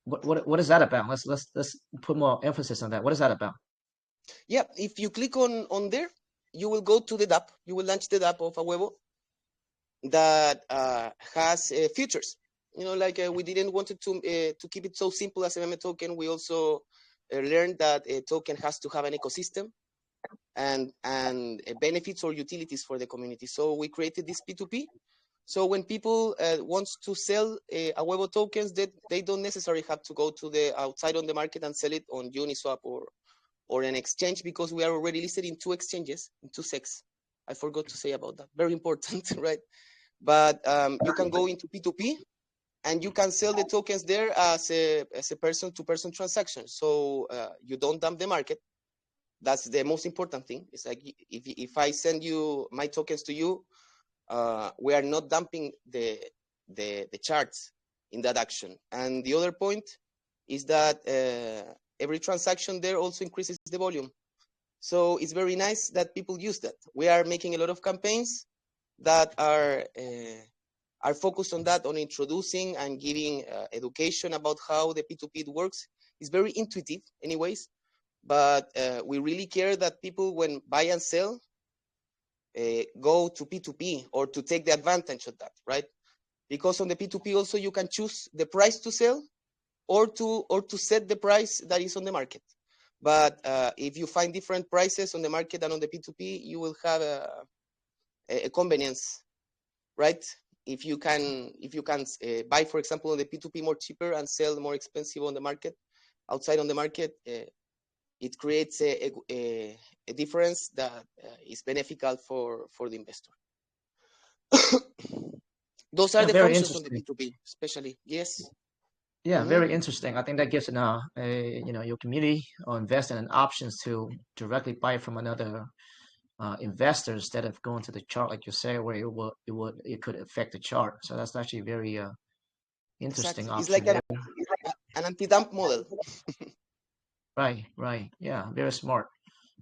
A: What is that about? Let's put more emphasis on that. What is that about?
D: Yeah, if you click on there, you will go to the DApp. You will launch the DApp of Weeo that has features. You know, like we didn't want it to keep it so simple as a meme token. We also learned that a token has to have an ecosystem and benefits or utilities for the community. So we created this P2P. So when people want to sell Weeo tokens, they don't necessarily have to go to the outside on the market and sell it on Uniswap or an exchange, because we are already listed in 2 exchanges, in 2 SECs. I forgot to say about that. Very important, right? But you can go into P2P and you can sell the tokens there as a person-to-person transaction. So you don't dump the market. That's the most important thing. It's like if I send you my tokens to you, we are not dumping the charts. in that action. And the other point is that every transaction there also increases the volume. So it's very nice that people use that. We are making a lot of campaigns that are focused on that, on introducing and giving education about how the P2P works. It's very intuitive anyways, but we really care that people, when buy and sell, go to P2P or to take the advantage of that, right? Because on the P2P also you can choose the price to sell or to set the price that is on the market. But if you find different prices on the market and on the P2P, you will have a convenience, right? If you can buy, for example, on the P2P more cheaper and sell more expensive on the market, outside on the market, it creates a difference that is beneficial for the investor. Those are the
A: very
D: functions on the
A: interesting.
D: P2P, especially. Yes.
A: Yeah, very interesting. I think that gives your community or investor an options to directly buy from another investor instead of going to the chart, like you say, where it could affect the chart. So that's actually very interesting
D: Exactly. It's
A: option
D: like
A: there.
D: an anti-dump model.
A: Right. Yeah, very smart.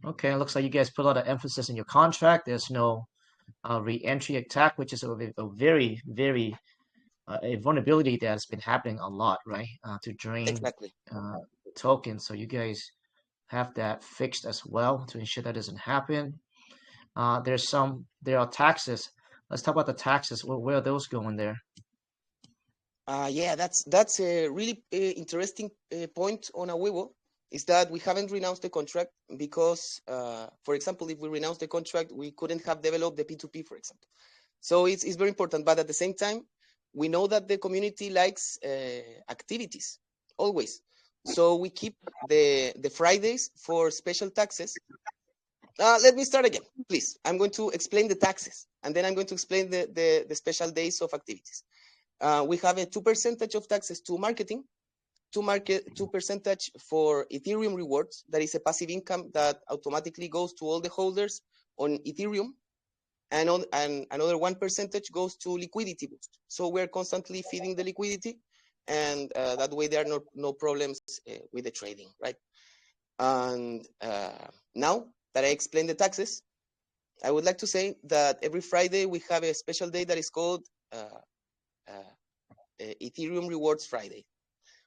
A: Okay, it looks like you guys put a lot of emphasis in your contract. There's no re-entry attack, which is a very, very a vulnerability that's been happening a lot, right? To drain
D: Exactly.
A: tokens. So you guys have that fixed as well to ensure that doesn't happen. There are taxes. Let's talk about the taxes. Where are those going there?
D: Yeah, that's a really interesting point on a Weebo, is that we haven't renounced the contract because, for example, if we renounce the contract, we couldn't have developed the P2P, for example. So it's very important. But at the same time, we know that the community likes activities always. So we keep the Fridays for special taxes. Let me start again, please. I'm going to explain the taxes, and then I'm going to explain the special days of activities. We have a 2% of taxes to marketing, 2% for Ethereum rewards. That is a passive income that automatically goes to all the holders on Ethereum, and another 1% goes to liquidity boost. So we're constantly feeding the liquidity, and that way there are no problems with the trading, right? And now that I explained the taxes, I would like to say that every Friday we have a special day that is called Ethereum Rewards Friday,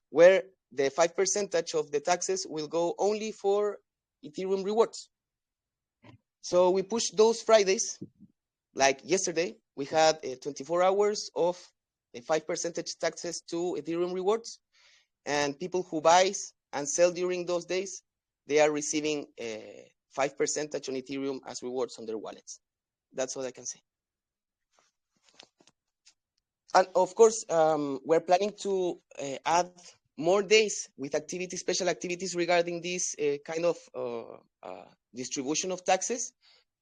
D: where the 5% of the taxes will go only for Ethereum rewards. So we push those Fridays. Like yesterday, we had 24 hours of 5% taxes to Ethereum rewards, and people who buys and sell during those days, they are receiving 5% on Ethereum as rewards on their wallets. That's what I can say. And of course, we're planning to add more days with activities, special activities regarding this kind of distribution of taxes,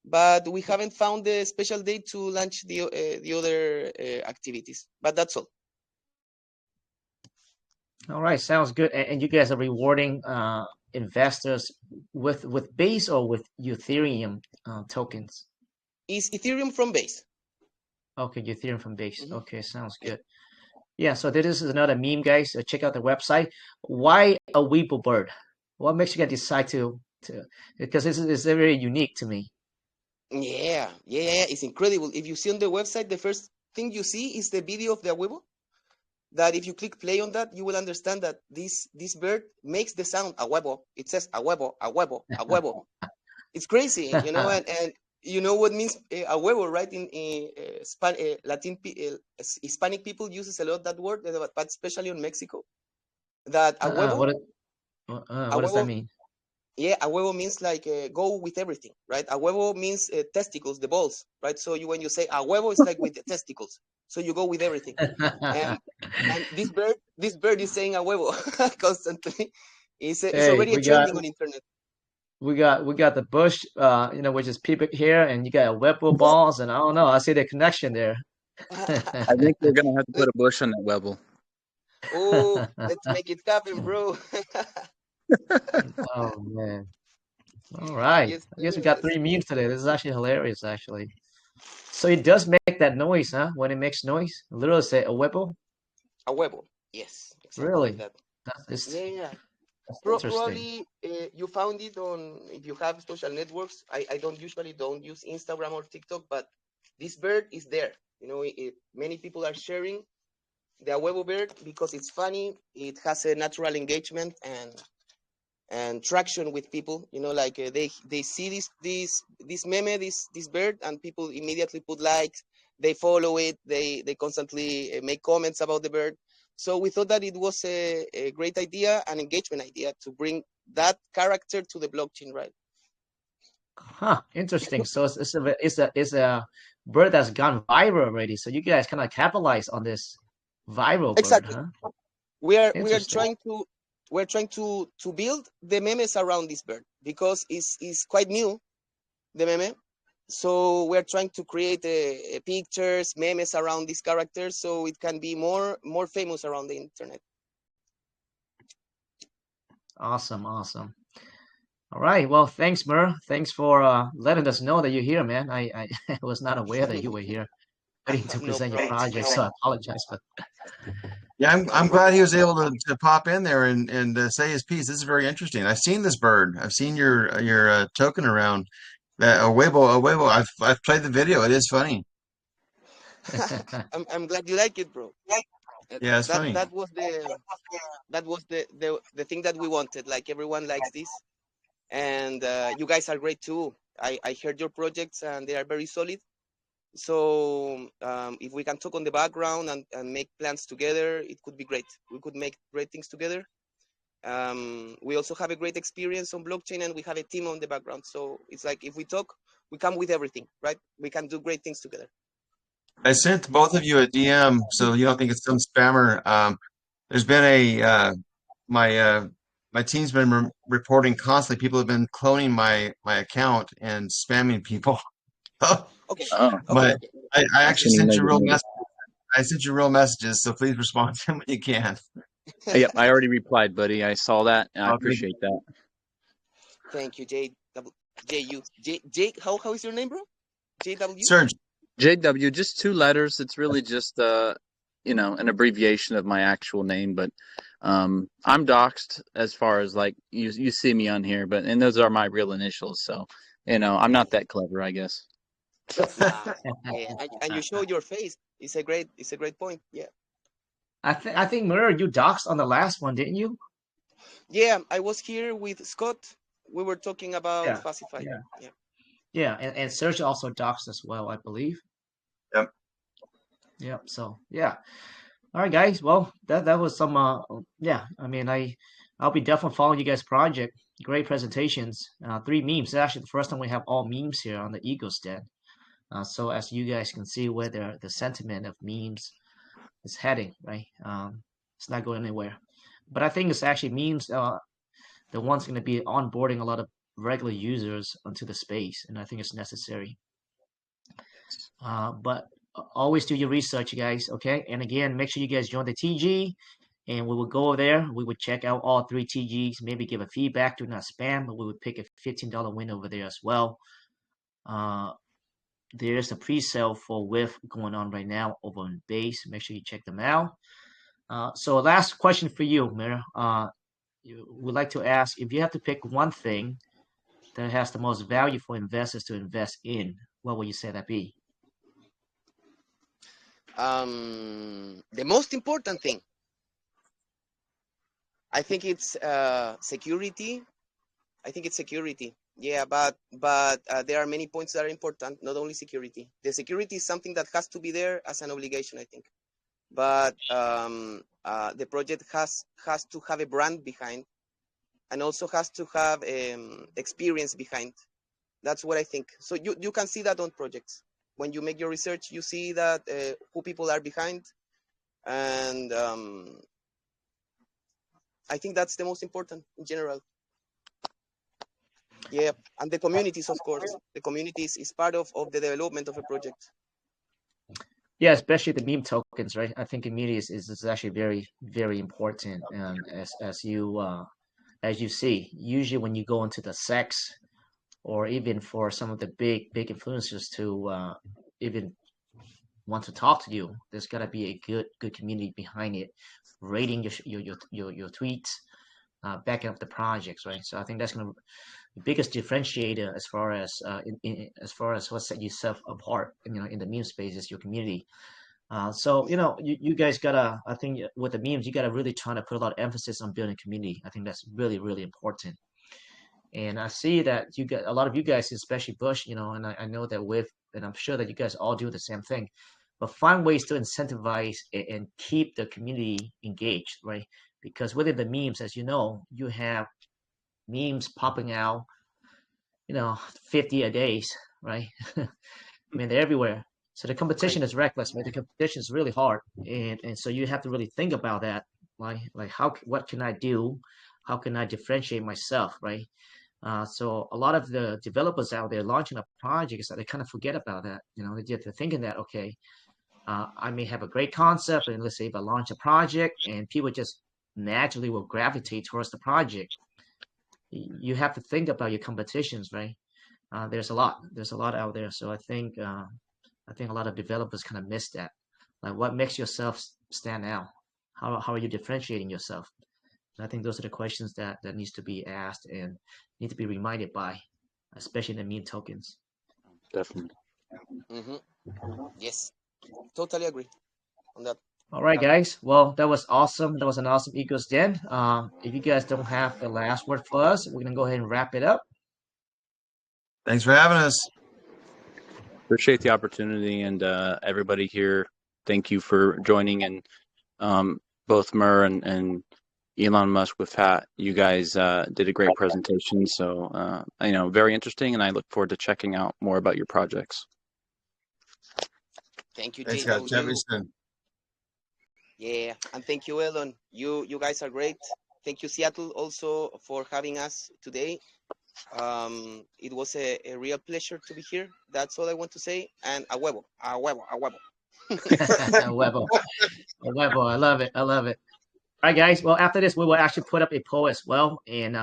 D: but we haven't found the special day to launch the other activities. But that's all.
A: All right, sounds good. And you guys are rewarding investors with Base or with Ethereum tokens?
D: Is Ethereum from Base?
A: Okay, Ethereum from Base. Okay, sounds good. Yeah, so this is another meme, guys. Check out the website. Why a Weeble bird? What makes you guys decide to because this is very unique to me.
D: Yeah, it's incredible. If you see on the website, the first thing you see is the video of the Weebo. That if you click play on that, you will understand that this bird makes the sound a huevo. It says a huevo, a huevo, a huevo. It's crazy, you know, and you know what means a huevo, right? In Hispanic people uses a lot that word, but especially in Mexico, that a huevo.
A: What does that mean?
D: Yeah, a huevo means like go with everything, right? A huevo means testicles, the balls, right? So when you say a huevo, it's like with the testicles. So you go with everything. And this bird is saying a huevo constantly. It's already a trending on internet.
A: We got the bush, which is people here, and you got a Weeble balls, and I don't know. I see the connection there.
B: I think we're gonna have to put a bush on that Weeble.
D: Oh, let's make it happen, bro.
A: Oh man. All right.
D: Yes,
A: I guess we got 3 memes today. This is actually hilarious, actually. So it does make that noise, huh? When it makes noise, literally say a Weeble.
D: A huevo. Yes, exactly like
A: Really?
D: that.
A: That's
D: Yeah, yeah.
A: that's interesting.
D: Probably you found it on, if you have social networks. I don't usually don't use Instagram or TikTok, but this bird is there. Many people are sharing the Weebo bird because it's funny. It has a natural engagement and traction with people. Like they see this meme, this bird, and people immediately put likes. They follow it. They constantly make comments about the bird. So we thought that it was a great idea, an engagement idea, to bring that character to the blockchain, right?
A: Huh, interesting. So it's a bird that's gone viral already. So you guys kind of capitalize on this viral bird,
D: Exactly.
A: huh?
D: We are
A: Interesting.
D: trying to build the memes around this bird because it's quite new, the meme. So we're trying to create pictures, memes around these characters, so it can be more famous around the internet.
A: Awesome, awesome. All right. Well, thanks, Mer. Thanks for letting us know that you're here, man. I was not aware that you were here waiting to
D: No
A: present your
D: problem.
A: project, so I apologize. But
C: Yeah,
D: No
C: I'm glad he
D: problem.
C: was able to pop in there and say his piece. This is very interesting. I've seen this bird. I've seen your token around. That a Weibo. I've played the video. It is funny.
D: I'm glad you like it, bro.
C: Yeah, it's
D: That
C: funny.
D: that was the thing that we wanted. Like, everyone likes this, and you guys are great too. I heard your projects, and they are very solid. So if we can talk on the background and make plans together, it could be great. We could make great things together. We also have a great experience on blockchain, and we have a team on the background. So it's like, if we talk, we come with everything, right? We can do great things together.
C: I sent both of you a DM so you don't think it's some spammer. There's been a my my team's been reporting constantly. People have been cloning my account and spamming people.
D: Okay,
B: Oh,
D: okay.
C: But I
B: I'm
C: actually
B: sending
C: sent you real
B: negative.
C: mess. I sent you real messages, so please respond to them when you can.
B: Yep, I already replied, buddy. I saw that, and I
C: Okay.
B: appreciate that.
D: Thank you, J. J. U. J. J. How is your name, bro? JW.
C: Serge,
B: JW, just two letters. It's really just an abbreviation of my actual name, but I'm doxxed as far as like you see me on here, and those are my real initials, so I'm not that clever, I guess.
D: Nah. Yeah, and you show your face. It's a great point. Yeah.
A: I think Mer, you doxed on the last one, didn't you?
D: Yeah, I was here with Scott. We were talking about
A: Yeah,
D: Facify.
A: yeah,
D: Yeah.
A: yeah. And Serge also doxed as well, I believe.
C: yep.
A: Yep. So yeah. All right, guys. Well, that was some. Yeah. I mean, I'll be definitely following you guys' project. Great presentations. Three memes. It's actually the first time we have all memes here on the Ego Stand. So as you guys can see where the sentiment of memes is heading, right? It's not going anywhere. But I think it's actually memes. The one's going to be onboarding a lot of regular users onto the space, and I think it's necessary. But always do your research, guys. Okay, and again, make sure you guys join the TG, and we will go over there. We would check out all three TGs, maybe give a feedback, do not spam, but we would pick a $15 win over there as well. There's a pre-sale for WIF going on right now over on Base. Make sure you check them out. So last question for you, Mir. We'd like to ask, if you have to pick one thing that has the most value for investors to invest in, what would you say that be?
D: The most important thing, I think it's security. I think it's security. Yeah, but there are many points that are important. Not only security. The security is something that has to be there as an obligation, I think. But the project has to have a brand behind, and also has to have experience behind. That's what I think. So you can see that on projects. When you make your research, you see that who people are behind, and I think that's the most important in general. Yeah, and the communities, of course. The communities is part of the development of a project.
A: Yeah, especially the meme tokens, right? I think community is actually very, very important. And as you see, usually when you go into the sex, or even for some of the big influencers to even want to talk to you. There's got to be a good community behind it, rating your tweets, backing up the projects, right? So I think that's going to be the biggest differentiator as far as as far as what set yourself apart, in the meme space is your community. So you guys gotta, I think with the memes, you gotta really try to put a lot of emphasis on building community. I think that's really, really important. And I see that you got a lot of you guys, especially Bush, and I know that and I'm sure that you guys all do the same thing, but find ways to incentivize and keep the community engaged, right? Because within the memes, as you know, you have memes popping out, 50 a day, right? I mean, they're everywhere. So the competition is reckless, right? The competition is really hard, and so you have to really think about that, like what can I do? How can I differentiate myself, right? So a lot of the developers out there launching a project is that they kind of forget about that. They're thinking that, okay, I may have a great concept, and let's say if I launch a project and people just naturally will gravitate towards the project, you have to think about your competitions, right? There's a lot out there. So I think a lot of developers kind of miss that. Like, what makes yourself stand out? How are you differentiating yourself? And I think those are the questions that needs to be asked and need to be reminded by, especially the meme tokens.
B: Definitely.
D: Yes, totally agree on that.
A: All right, guys. Well, that was awesome. That was an awesome Egos Den. If you guys don't have the last word for us, we're gonna go ahead and wrap it up.
C: Thanks for having us.
B: Appreciate the opportunity, and everybody here, thank you for joining. And both Mur and Elon Musk with Hat, you guys did a great presentation. So very interesting, and I look forward to checking out more about your projects.
D: Thank you,
C: Thanks, Scott. Chat with you soon.
D: Yeah, and thank you, Elon. You guys are great. Thank you, Seattle, also for having us today. It was a real pleasure to be here. That's all I want to say. And a huevo, a huevo, a huevo.
A: A huevo. I love it. All right, guys. Well, after this, we will actually put up a poll as well, and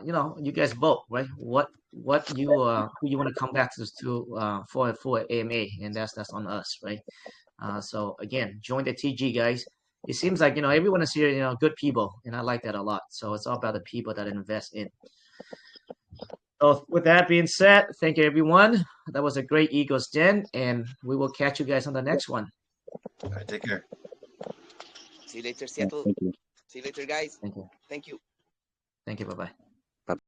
A: you guys vote, right? What you who you want to come back to for AMA, and that's on us, right? So again, join the TG, guys. It seems like everyone is here, good people, and I like that a lot. So it's all about the people that invest in. So with that being said, thank you, everyone. That was a great Egos Den, and we will catch you guys on the next one.
C: All right, take care.
D: See you later, Seattle.
B: Thank you.
D: See you later, guys.
A: Thank you.
D: Thank you.
A: Thank you. Bye-bye.